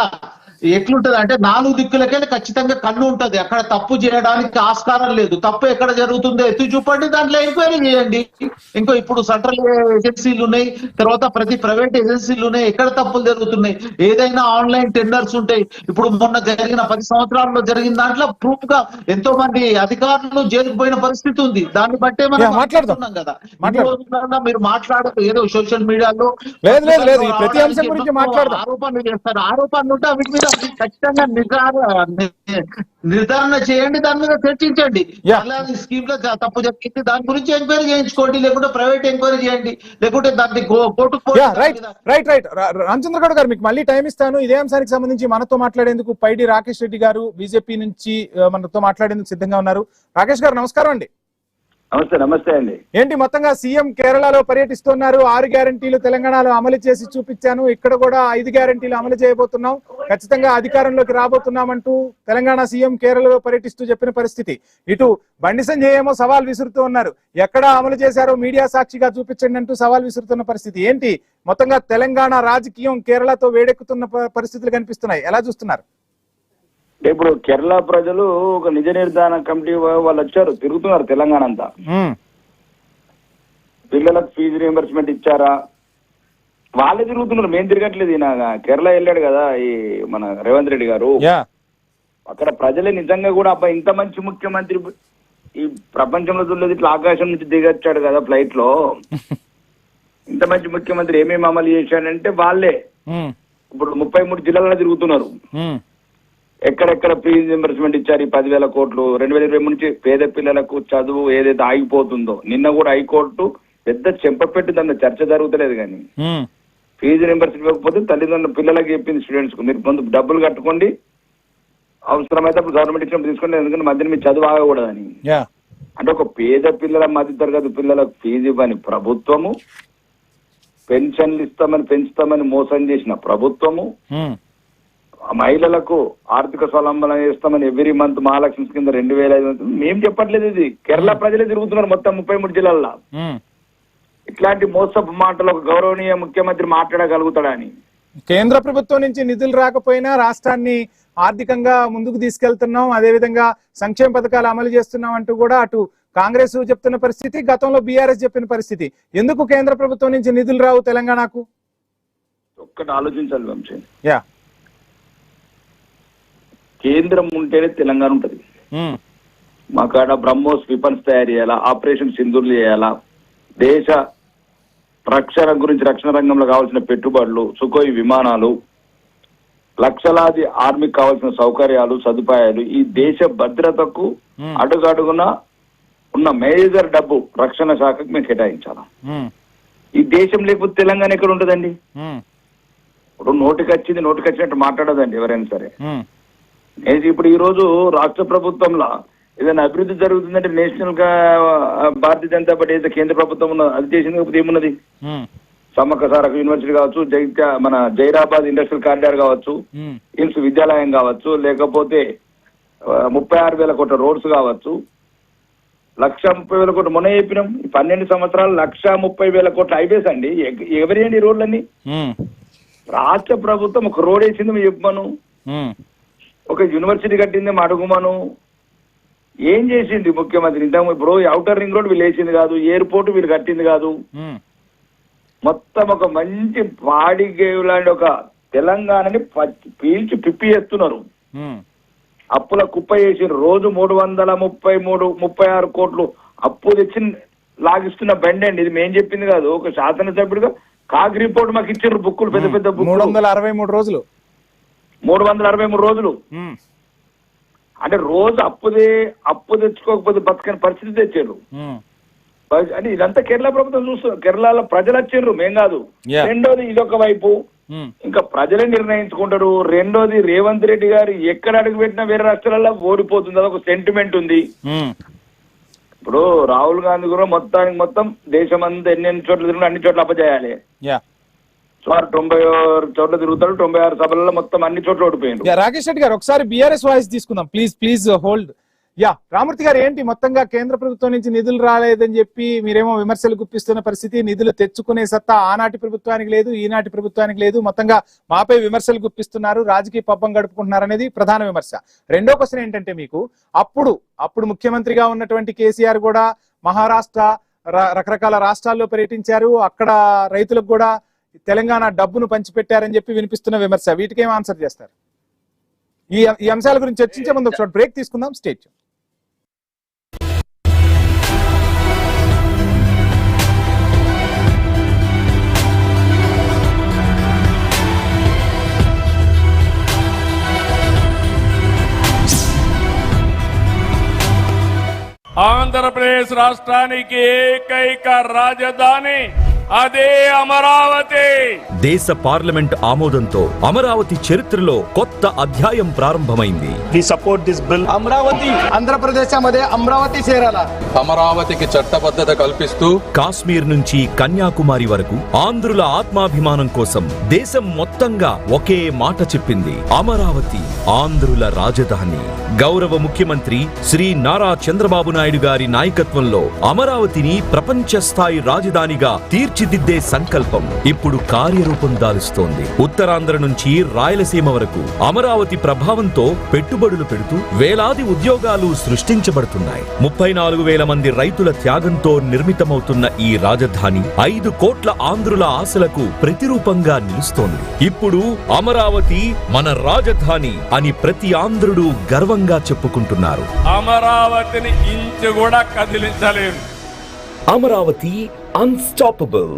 ఎట్లుంటది అంటే 4 దిక్కులకెళ్ళి ఖచ్చితంగా కన్ను ఉంటది. అక్కడ తప్పు చేయడానికి ఆస్కారం లేదు. తప్పు ఎక్కడ జరుగుతుందో ఎత్తి చూపండి, దాంట్లో ఎంక్వైరీ చేయండి. ఇప్పుడు సెంట్రల్ ఏజెన్సీలు ఉన్నాయి, తర్వాత ప్రతి ప్రైవేట్ ఏజెన్సీలు ఉన్నాయి. ఎక్కడ తప్పులు జరుగుతున్నాయి? ఏదైనా ఆన్లైన్ టెండర్స్ ఉంటాయి. ఇప్పుడు మొన్న జరిగిన 10 సంవత్సరాల్లో జరిగిన దాంట్లో ప్రూఫ్ గా ఎంతో మంది అధికారులు జైలుకు పోయిన పరిస్థితి ఉంది. దాన్ని బట్టే మనం మాట్లాడుతున్నాం కదా. మీరు మాట్లాడదు ఏదో సోషల్ మీడియాలో ఆరోపణలు చేస్తారు. ఆరోపణలు ఉంటే వీటి మీద ఖచ్చితంగా నిర్ధారణ చేయండి, దాని మీద చర్చించండి. స్కీమ్ లో తప్పు జరిగింది, దాని గురించి ఎంక్వైరీ చేయించుకోండి, లేకుంటే ప్రైవేట్ ఎంక్వైరీ చేయండి, లేకుంటే దాన్ని కోర్టుకు. రైట్ రామచంద్ర గౌడ్ గారు, మీకు మళ్ళీ టైం ఇస్తాను. ఇదే అంశానికి సంబంధించి మనతో మాట్లాడేందుకు పైడి రాకేష్ రెడ్డి గారు బీజేపీ నుంచి మనతో మాట్లాడేందుకు సిద్ధంగా ఉన్నారు. రాకేష్ గారు నమస్కారం అండి. నమస్తే అండి. ఏంటి మొత్తంగా సీఎం కేరళలో పర్యటిస్తున్నారు. 6 గ్యారంటీలు తెలంగాణలో అమలు చేసి చూపించాను, ఇక్కడ కూడా 5 గ్యారంటీలు అమలు చేయబోతున్నాం, ఖచ్చితంగా అధికారంలోకి రాబోతున్నామంటూ తెలంగాణ సీఎం కేరళలో పర్యటిస్తూ చెప్పిన పరిస్థితి. ఇటు బండి సంజయ్ ఏమో సవాల్ విసురుతూ ఉన్నారు. ఎక్కడ అమలు చేశారో మీడియా సాక్షిగా చూపించండి అంటూ సవాల్ విసురుతున్న పరిస్థితి. ఏంటి మొత్తంగా తెలంగాణ రాజకీయం కేరళతో వేడెక్కుతున్న పరిస్థితులు కనిపిస్తున్నాయి, ఎలా చూస్తున్నారు? ఇప్పుడు కేరళ ప్రజలు ఒక నిజ నిర్ధారణ కమిటీ వాళ్ళు వచ్చారు, తిరుగుతున్నారు తెలంగాణ అంతా. పిల్లలకు ఫీజు రియంబర్స్మెంట్ ఇచ్చారా? వాళ్ళే తిరుగుతున్నారు, మేము తిరగట్లేదు. ఈయన కేరళ వెళ్ళాడు కదా ఈ మన రేవంత్ రెడ్డి గారు, అక్కడ ప్రజలే నిజంగా కూడా అబ్బా ఇంత మంచి ముఖ్యమంత్రి ఈ ప్రపంచంలో చూడలేదు, ఇట్లా ఆకాశం నుంచి దిగొచ్చాడు కదా ఫ్లైట్ లో, ఇంత మంచి ముఖ్యమంత్రి ఏమేమి అమలు చేశాడంటే వాళ్ళే ఇప్పుడు 33 జిల్లాలలో తిరుగుతున్నారు. ఎక్కడెక్కడ ఫీజు రింబర్స్మెంట్ ఇచ్చారు, ఈ 10,000 కోట్లు 2023 నుంచి పేద పిల్లలకు చదువు ఏదైతే ఆగిపోతుందో, నిన్న కూడా హైకోర్టు పెద్ద చెంపపెట్టి దాని చర్చ జరుగుతలేదు. కానీ ఫీజు రింబర్స్మెంట్ ఇవ్వకపోతే తల్లిదండ్రులు పిల్లలకి చెప్పింది స్టూడెంట్స్ కు, మీరు ముందు డబ్బులు కట్టుకోండి, అవసరమైతే అప్పుడు గవర్నమెంట్ ఇచ్చినప్పుడు తీసుకోండి, ఎందుకంటే మధ్యన మీ చదువు ఆగకూడదని. అంటే ఒక పేద పిల్లల మధ్య తరగతి పిల్లలకు ఫీజు ఇవ్వని ప్రభుత్వము, పెన్షన్లు ఇస్తామని పెంచుతామని మోసం చేసిన ప్రభుత్వము, మహిళలకు ఆర్థిక స్వలంబన చేస్తామని ఎవ్రీ మంత్ మహాలక్ష్మి కింద 2,500. మేము చెప్పట్లేదు, ఇది కేరళ ప్రజలే తిరుగుతున్నారు మొత్తం 33 జిల్లాల్లో. ఇట్లాంటి మోసపు మాటలు ఒక గౌరవనీయ ముఖ్యమంత్రి మాట్లాడగలుగుతాడా అని. కేంద్ర ప్రభుత్వం నుంచి నిధులు రాకపోయినా రాష్ట్రాన్ని ఆర్థికంగా ముందుకు తీసుకెళ్తున్నాం, అదేవిధంగా సంక్షేమ పథకాలు అమలు చేస్తున్నాం అంటూ కూడా అటు కాంగ్రెస్ చెప్తున్న పరిస్థితి, గతంలో బీఆర్ఎస్ చెప్పిన పరిస్థితి. ఎందుకు కేంద్ర ప్రభుత్వం నుంచి నిధులు రావు తెలంగాణకు? ఒక్కటి ఆలోచించాలి వంశీ, కేంద్రం ఉంటేనే తెలంగాణ ఉంటది. మాకాడ బ్రహ్మోస్ వెపన్స్ తయారు చేయాలా, ఆపరేషన్ సింధూర్లు చేయాలా, దేశ రక్షణ గురించి రక్షణ రంగంలో కావాల్సిన పెట్టుబడులు, సుకోయ్ విమానాలు, లక్షలాది ఆర్మీకి కావాల్సిన సౌకర్యాలు సదుపాయాలు, ఈ దేశ భద్రతకు అడుగడుగున ఉన్న మేజర్ డబ్బు రక్షణ శాఖకు మేము కేటాయించాలా. ఈ దేశం లేకపోతే తెలంగాణ ఎక్కడ ఉంటుందండి? ఇప్పుడు నోటికి వచ్చినట్టు మాట్లాడదండి ఎవరైనా సరే. ఇప్పుడు ఈ రోజు రాష్ట్ర ప్రభుత్వంలో ఏదైనా అభివృద్ధి జరుగుతుందంటే నేషనల్ గా భారతీయ జనతా పార్టీ ఏదైతే కేంద్ర ప్రభుత్వం ఉన్నదో అది చేసింది, కాకపోతే ఏమున్నది? సమ్మక్క సారక్క యూనివర్సిటీ కావచ్చు, మన జైరాబాద్ ఇండస్ట్రియల్ కారిడార్ కావచ్చు, ఇన్స్ విద్యాలయం కావచ్చు, లేకపోతే 36,000 కోట్ల రోడ్స్ కావచ్చు, 1,30,000 కోట్లు మొన్న చెప్పినాం. 12 సంవత్సరాలు 1,30,000 కోట్ల హైవేస్ అండి. ఎవరేంటి ఈ రోడ్లన్నీ? రాష్ట్ర ప్రభుత్వం ఒక రోడ్ వేసింది మేము చెప్పమను, ఒక యూనివర్సిటీ కట్టింది అడుగుమను, ఏం చేసింది ముఖ్యమంత్రి? ఇంతకు ఇప్పుడు ఔటర్ రింగ్ రోడ్ వీళ్ళు వేసింది కాదు, ఎయిర్పోర్ట్ వీళ్ళు కట్టింది కాదు, మొత్తం ఒక మంచి పాడిగేవు లాంటి ఒక తెలంగాణని పీల్చి పిప్పి చేస్తున్నారు. అప్పుల కుప్ప చేసి రోజు 336 కోట్లు అప్పు తెచ్చి లాగిస్తున్న బండి అండి ఇది. మేం చెప్పింది కాదు, ఒక శాసనసభ్యుడిగా కాగ్ రిపోర్ట్ మాకు ఇచ్చారు బుక్కులు, పెద్ద పెద్ద బుక్కులు. 363 రోజులు 363 రోజులు అంటే రోజు అప్పు తెచ్చుకోకపోతే బతకని పరిస్థితి తెచ్చారు. అంటే ఇదంతా కేరళ ప్రభుత్వం చూస్తున్నారు, కేరళలో ప్రజలు వచ్చారు, మేం కాదు. రెండోది ఇదొక వైపు, ఇంకా ప్రజలే నిర్ణయించుకుంటారు. రెండోది రేవంత్ రెడ్డి గారు ఎక్కడ అడుగు పెట్టినా వేరే రాష్ట్రాలలో ఓడిపోతుంది, అదొక సెంటిమెంట్ ఉంది. ఇప్పుడు రాహుల్ గాంధీ కూడా మొత్తం దేశం అంతా ఎన్ని చోట్ల తిరుగుతాడు అన్ని చోట్ల అప్పచేయాలి. సుమారు 90 చోట్ల తిరుగుతాడు, 96 సభలలో మొత్తం అన్ని చోట్ల ఓడిపోయింది. రాకేష్ రెడ్డి గారు ఒకసారి బీఆర్ఎస్ వాయిస్ తీసుకుందాం ప్లీజ్ హోల్డ్. రామూర్తి గారు, ఏంటి మొత్తంగా కేంద్ర ప్రభుత్వం నుంచి నిధులు రాలేదని చెప్పి మీరేమో విమర్శలు గుప్పిస్తున్న పరిస్థితి, నిధులు తెచ్చుకునే సత్తా ఆనాటి ప్రభుత్వానికి లేదు, ఈనాటి ప్రభుత్వానికి లేదు, మొత్తంగా మాపై విమర్శలు గుప్పిస్తున్నారు, రాజకీయ పబ్బం గడుపుకుంటున్నారు అనేది ప్రధాన విమర్శ. రెండో క్వశ్చన్ ఏంటంటే, మీకు అప్పుడు ముఖ్యమంత్రిగా ఉన్నటువంటి కేసీఆర్ కూడా మహారాష్ట్ర రకరకాల రాష్ట్రాల్లో పర్యటించారు, అక్కడ రైతులకు కూడా తెలంగాణ డబ్బును పంచిపెట్టారని చెప్పి వినిపిస్తున్న విమర్శ, వీటికేం ఆన్సర్ చేస్తారు? ఈ అంశాల గురించి చర్చించే ముందు ఒకసారి బ్రేక్ తీసుకుందాం. స్టేట్ ఆంధ్రప్రదేశ్ రాష్ట్రానికి ఏకైక రాజధాని అదే అమరావతి. దేశ పార్లమెంట్ ఆమోదంతో అమరావతి చరిత్రలో కొత్త అధ్యాయం ప్రారంభమైంది. We support this bill. Amaravati Andhra Pradesh Amaravati చేరాల. అమరావతికి చట్టబద్ధత కల్పిస్తూ కాశ్మీర్ నుంచి కన్యాకుమారి వరకు ఆంధ్రుల ఆత్మాభిమానం కోసం దేశం మొత్తంగా ఒకే మాట చెప్పింది, అమరావతి ఆంధ్రుల రాజధాని. గౌరవ ముఖ్యమంత్రి శ్రీ నారా చంద్రబాబు నాయుడు గారి నాయకత్వంలో అమరావతిని ప్రపంచ స్థాయి రాజధానిగా తీర్చిదిద్దే సంకల్పం ఇప్పుడు కార్యరూపం దాలుస్తోంది. ఉత్తరాంధ్ర నుంచి రాయలసీమ వరకు అమరావతి ప్రభావంతో పెట్టుబడులు పెడుతూ వేలాది ఉద్యోగాలు సృష్టించబడుతున్నాయి. 34,000 మంది రైతుల త్యాగంతో నిర్మితమవుతున్న ఈ రాజధాని 5 కోట్ల ఆంధ్రుల ఆశలకు ప్రతిరూపంగా నిలుస్తోంది. ఇప్పుడు అమరావతి మన రాజధాని అని ప్రతి ఆంధ్రుడు గర్వంగా చెప్పుకుంటున్నారు. అమరావతిని ఇంచు కూడా కదిలించలేరు. అమరావతి అన్స్టాపబుల్.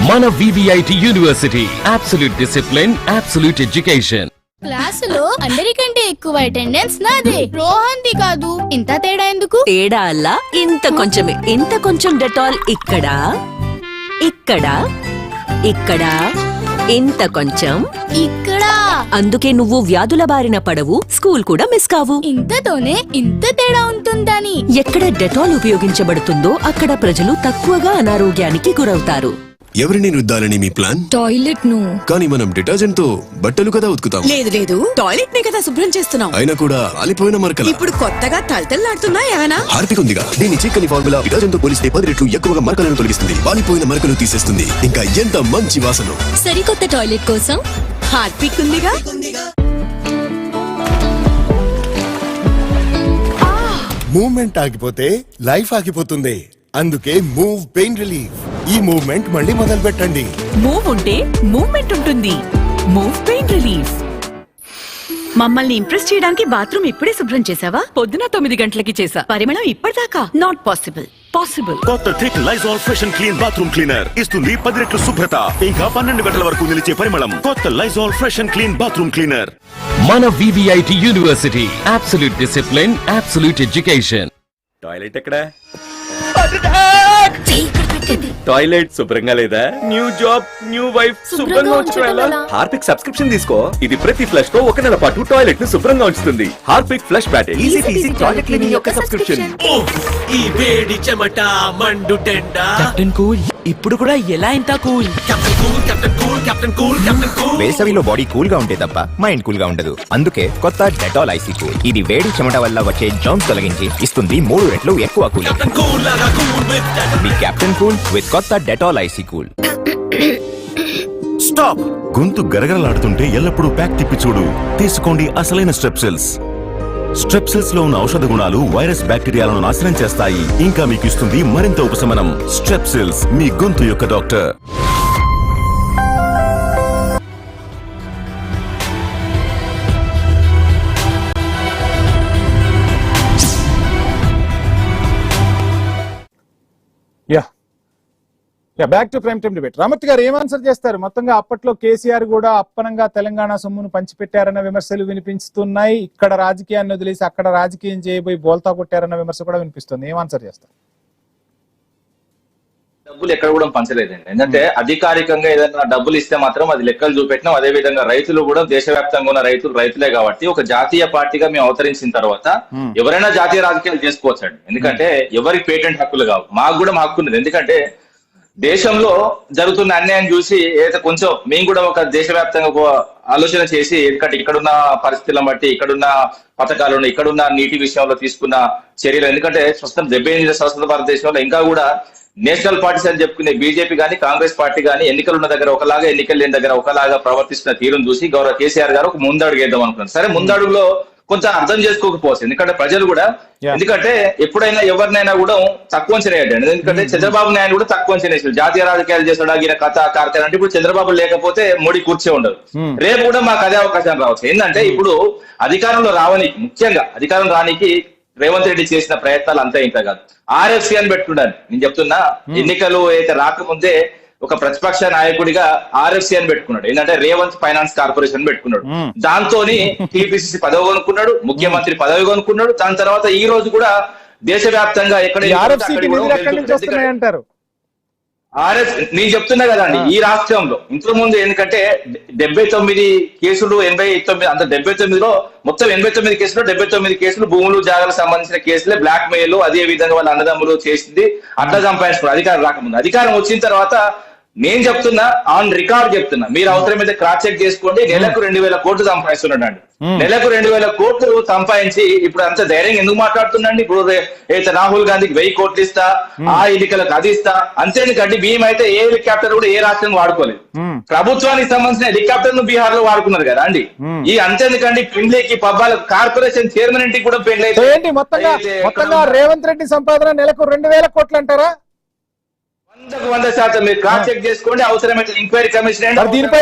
మన VVIT university absolute discipline, absolute education. క్లాసులో అందరికంటే ఎక్కువ అటెండెన్స్ నాదే, రోహన్ది కాదు. ఇంత తేడా ఎందుకు? తేడా అల్లా ఇంత కొంచెమే. ఇంత కొంచెం డెటాల్ ఇక్కడ ఇక్కడ ఇక్కడ ఇంత కొంచెం ఇక్కడ. అందుకే నువ్వు వ్యాధుల బారిన పడవు, స్కూల్ కూడా మిస్ కావు. ఇంతతోనే ఇంత తేడా ఉంటుందని. ఎక్కడ డెటాల్ ఉపయోగించబడుతుందో అక్కడ ప్రజలు తక్కువగా అనారోగ్యానికి గురవుతారు. ఎవరిని రుద్దాలని మీ ప్లాన్? టాయిలెట్ ను. కానీ మనం డిటర్జెంట్ తో బట్టలు కదా ఉతుకుతాం. లేదు టాయిలెట్ నే కదా శుభ్రం చేస్తున్నాం. అయినా కూడా ఆలిపోయిన మరకలు. ఇప్పుడు కొత్తగా తలతల్లాడుతున్నా ఏమైనా? హార్పిక్ ఉందిగా, దీని చిక్కని ఫార్ములా డిటర్జెంట్ తో పోలిస్తే 10 రెట్లు ఎక్కువగా మరకలను తొలగిస్తుంది, వాలిపోయిన మరకలు తీసేస్తుంది. ఇంకా ఎంత మంచి వాసన. సరికొత్త టాయిలెట్ కోసం హార్పిక్ ఉందిగా. మూవ్మెంట్ ఆగిపోతే లైఫ్ ఆగిపోతుంది. అందుకే మూవ్ పెయిన్ రిలీఫ్. ఈ మూవ్మెంట్ మళ్ళీ మొదలు పెట్టండి. మూవ్ ఉంటే మూవ్మెంట్ ఉంటుంది. Move pain relief. మమ్మల్ని ఇంప్రెస్ చేయడానికి బాత్రూమ్ ఇప్పుడే శుభ్రం చేసావా? పొద్దున 9 గంటలకి చేసా. పరిమళం ఇప్పటిదాకా నాట్ పాసిబుల్. కొత్త thick Lizol fresh and clean bathroom cleaner ఇస్తుంది 10 రెట్లు శుభ్రత, ఇంకా 12 గంటల వరకు నిలిచే పరిమళం. కొత్త Lysol fresh and clean bathroom cleaner. మన VVIT university absolute discipline, absolute education. Toilet ఎక్కడ? టాయిలెట్ శుభ్రంగా లేదా? న్యూ జాబ్, న్యూ వైఫ్, శుభ్రంగా ఉంచుకోవాలా? హార్పిక్ సబ్స్క్రిప్షన్ తీసుకో. ఇది ప్రతి ఫ్లష్ తో 1 నెల పాటు టాయిలెట్ ను శుభ్రంగా ఉంచుతుంది. Harpic flush pattern easy toilet cleaning యొక్క సబ్స్క్రిప్షన్. ఈ వేడి చెమట మండు టెండ కెప్టెన్ కూల్ ఇప్పుడు కూడా ఎలా ఇంత cool? Captain cool captain cool captain cool captain cool. వేసవిలో బాడీ కూల్ గా ఉంటే తప్ప మైండ్ కూల్ గా ఉండదు. అందుకే కొత్త డెటాల్ ఐసీ కూల్. ఇది వేడి చెమట వల్ల వచ్చే జర్మ్స్ తొలగించి ఇస్తుంది 3 రెట్లు ఎక్కువ cool. Me captain cool with కొత్త డెటాల్ ఐసీ కూల్. స్టాప్. గొంతు గరగరలాడుతుంటే ఎల్లప్పుడూ ప్యాక్ తిప్పి చూడు. తీసుకోండి అసలైన స్ట్రెప్సిల్స్. స్ట్రెప్సిల్స్ లో ఉన్న ఔషధ గుణాలు వైరస్ బ్యాక్టీరియాలను నాశనం చేస్తాయి. ఇంకా మీకు ఇస్తుంది మరింత ఉపశమనం. స్ట్రెప్సిల్స్, మీ గొంతు యొక్క doctor. Back to prime time debate. Ramath garu ఏం ఆన్సర్ చేస్తారు? మొత్తంగా అప్పట్లో కేసీఆర్ కూడా అప్పనంగా తెలంగాణ సొమ్మును పంచిపెట్టారన్న విమర్శలు వినిపిస్తున్నాయి. ఇక్కడ రాజకీయాన్ని వదిలేసి అక్కడ రాజకీయం చేయబోయి బోల్తా కొట్టారన్న విమర్శ కూడా వినిపిస్తుంది. ఏం ఆన్సర్ చేస్తారు? డబ్బులు ఎక్కడ కూడా పంచలేదండి. ఎందుకంటే అధికారికంగా ఏదైనా డబ్బులు ఇస్తే మాత్రం అది లెక్కలు చూపెట్టినాం. అదే విధంగా రైతులు కూడా దేశవ్యాప్తంగా ఉన్న రైతులే కాబట్టి ఒక జాతీయ పార్టీగా మేము అవతరించిన తర్వాత ఎవరైనా జాతీయ రాజకీయాలు చేసుకోవచ్చండి. ఎందుకంటే ఎవరికి పేటెంట్ హక్కులు కావు. మాకు కూడా మా హక్కు ఉన్నది. ఎందుకంటే దేశంలో జరుగుతున్న అన్యాయం చూసి ఏదైతే కొంచెం మేము కూడా ఒక దేశవ్యాప్తంగా ఆలోచన చేసి, ఎందుకంటే ఇక్కడున్న పరిస్థితులను బట్టి, ఇక్కడున్న పథకాలను, ఇక్కడున్న నీటి విషయంలో తీసుకున్న చర్యలు, ఎందుకంటే 78 స్వతంత్ర భారతదేశంలో ఇంకా కూడా నేషనల్ పార్టీస్ అని చెప్పుకునే బీజేపీ కానీ కాంగ్రెస్ పార్టీ కానీ ఎన్నికలు ఉన్న దగ్గర ఒకలాగా, ఎన్నికలు లేని దగ్గర ఒకలాగా ప్రవర్తిస్తున్న తీరును చూసి గౌరవ కేసీఆర్ గారు ఒక ముందడుగు వేద్దాం అనుకున్నారు. సరే, ముందడుగులో కొంత అర్థం చేసుకోకపోవచ్చు. ఎందుకంటే ప్రజలు కూడా, ఎందుకంటే ఎప్పుడైనా ఎవరినైనా కూడా తక్కువ అంచనా వేయండి. ఎందుకంటే చంద్రబాబు నాయుడు కూడా తక్కువ అంచనా వేసాడు. జాతీయ రాజకీయాలు చేసాడు, ఈయన కథ కార్యక్రమం అంటే ఇప్పుడు చంద్రబాబు లేకపోతే మోడీ కూర్చే ఉండదు. రేపు కూడా మాకు అదే అవకాశం రావచ్చు. ఏంటంటే ఇప్పుడు అధికారంలో రావడానికి, ముఖ్యంగా అధికారం రానికి రేవంత్ రెడ్డి చేసిన ప్రయత్నాలు అంతా ఇంత కాదు. ఆర్ఎఫ్సి అని పెట్టుకున్నాను. నేను చెప్తున్నా, ఎన్నికలు అయితే రాకముందే ఒక ప్రతిపక్ష నాయకుడిగా ఆర్ఎఫ్సి అని పెట్టుకున్నాడు. ఏంటంటే రేవంత్ ఫైనాన్స్ కార్పొరేషన్ పెట్టుకున్నాడు. దాంతో టీపీసీసీ పదవి కొనుక్కున్నాడు, ముఖ్యమంత్రి పదవి కొనుక్కున్నాడు. దాని తర్వాత ఈ రోజు కూడా దేశవ్యాప్తంగా ఎక్కడ నేను చెప్తున్నా కదండి, ఈ రాష్ట్రంలో ఇంతకు ముందు ఎందుకంటే 79 కేసులు, 89 అంత 79లో మొత్తం 89 కేసులు, 79 కేసులు భూములు జాగాలకు సంబంధించిన కేసులే. బ్లాక్ మెయిల్, అదే విధంగా వాళ్ళ అన్నదమ్ములు చేసింది, అట్లా సంపాదించుకున్నారు అధికారం రాకముందు. అధికారం వచ్చిన తర్వాత నేను చెప్తున్నా, ఆన్ రికార్డ్ చెప్తున్నా, మీరు అవసరం మీద క్రాస్ చెక్ చేసుకోండి, నెలకు 2000 కోట్లు సంపాదిస్తున్నాడు అండి. నెలకు 2000 కోట్లు సంపాదించి ఇప్పుడు అంత ధైర్యం ఎందుకు మాట్లాడుతున్నాండి? ఇప్పుడు అయితే రాహుల్ గాంధీకి 1000 కోట్లు ఇస్తా, ఆ ఎన్నికలకు అది ఇస్తా, అంతేందుకంటే భీమ్ అయితే ఏ హెలికాప్టర్ కూడా ఏ రాష్ట్రం వాడుకోలేదు. ప్రభుత్వానికి సంబంధించిన హెలికాప్టర్ ను బీహార్ లో వాడుకున్నారు కదా అండి. ఈ అంతేందుకండి పెండ్లికి, పబ్బాలకు కార్పొరేషన్ చైర్మన్ ఇంటికి కూడా పెండ్లి ఏంటి? మొత్తంగా రేవంత్ రెడ్డి సంపాదన నెలకు 2000 కోట్లు అంటారా? 100% మీరు క్రాస్ చెక్ చేసుకోండి. అవసరమైతే ఎంక్వైరీ కమిషన్. దీనిపై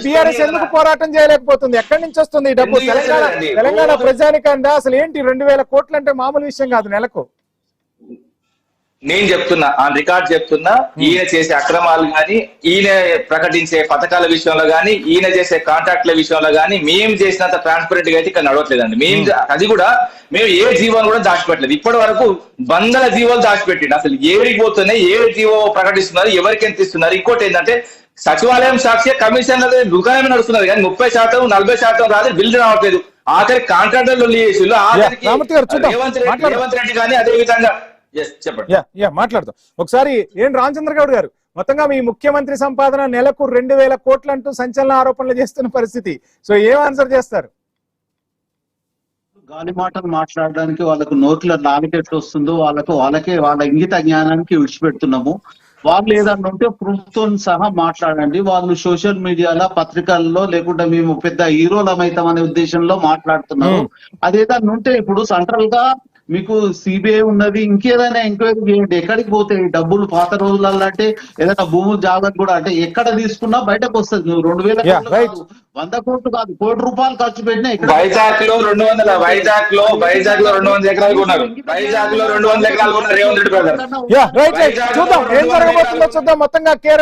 బీఆర్ఎస్ ఎందుకు పోరాటం చేయలేకపోతుంది? ఎక్కడి నుంచి వస్తుంది ఈ డబ్బు? తెలంగాణ ప్రజానికంగా అసలు ఏంటి 2000 కోట్లు అంటే మామూలు విషయం కాదు నెలకు. నేను చెప్తున్నా, ఆన్ రికార్డ్ చెప్తున్నా, ఈయన చేసే అక్రమాలు గాని, ఈయన ప్రకటించే పథకాల విషయంలో గాని, ఈయన చేసే కాంట్రాక్ట్ల విషయంలో గాని మేము చేసినంత ట్రాన్స్పరెంట్ గా అయితే ఇక్కడ నడవట్లేదండి. అది కూడా మేము ఏ జీవోను కూడా దాచిపెట్టలేదు. ఇప్పటి వరకు 100 జీవోలు దాచిపెట్టిండు. అసలు ఏడికి పోతున్నాయి, ఏ జీవో ప్రకటిస్తున్నారు, ఎవరికి ఎంత ఇస్తున్నారు? ఇంకోటి ఏంటంటే సచివాలయం సాక్షి కమిషన్ల దుకాణమే నడుస్తున్నది కానీ 30%, 40% రాదు, బిల్లు రావట్లేదు. ఆఖరి కాంట్రాక్టర్లు రేవంత్ రెడ్డి కానీ అదే విధంగా మాట్లాడుతాం. ఒకసారి రామచంద్ర గౌడ్ గారు, మొత్తంగా మీ ముఖ్యమంత్రి సంపాదన నెలకు 2000 కోట్లు అంటూ సంచలన ఆరోపణలు చేస్తున్న పరిస్థితి. సో ఏం ఆన్సర్ చేస్తారు? గాలి మాటలు మాట్లాడడానికి వాళ్ళకు నోట్ల నాలుగెట్లు వస్తుందో వాళ్ళకే వాళ్ళ ఇంగిత జ్ఞానానికి విడిచిపెడుతున్నాము. వాళ్ళు ఏదన్నా ఉంటే ప్రూఫ్ తో సహా మాట్లాడండి. వాళ్ళు సోషల్ మీడియాలో, పత్రికల్లో లేకుంటే మేము పెద్ద హీరోలమైతాం అనే ఉద్దేశంలో మాట్లాడుతున్నారు. అదేదన్నా ఉంటే ఇప్పుడు సెంట్రల్ గా మీకు సిబిఐ ఉన్నది, ఇంకేదైనా ఎంక్వైరీ చేయండి. ఎక్కడికి పోతాయి డబ్బులు? పాత రోజులలో అంటే ఏదైనా భూములు జాగ్రత్త కూడా అంటే ఎక్కడ తీసుకున్నా బయటకు వస్తుంది. నువ్వు 2000 కోట్లు 100 కోట్లు కాదు, కోటి రూపాయలు ఖర్చు పెట్టినా వైజాగ్ లో 200 ఎకరాలు కొన్నారు. వైజాగ్ లో 200 ఎకరాలు కొన్నారు రేవంత్ రెడ్డి. చూద్దాం ఏం జరగబోతుందో చూద్దాం. మొత్తంగా కేరళ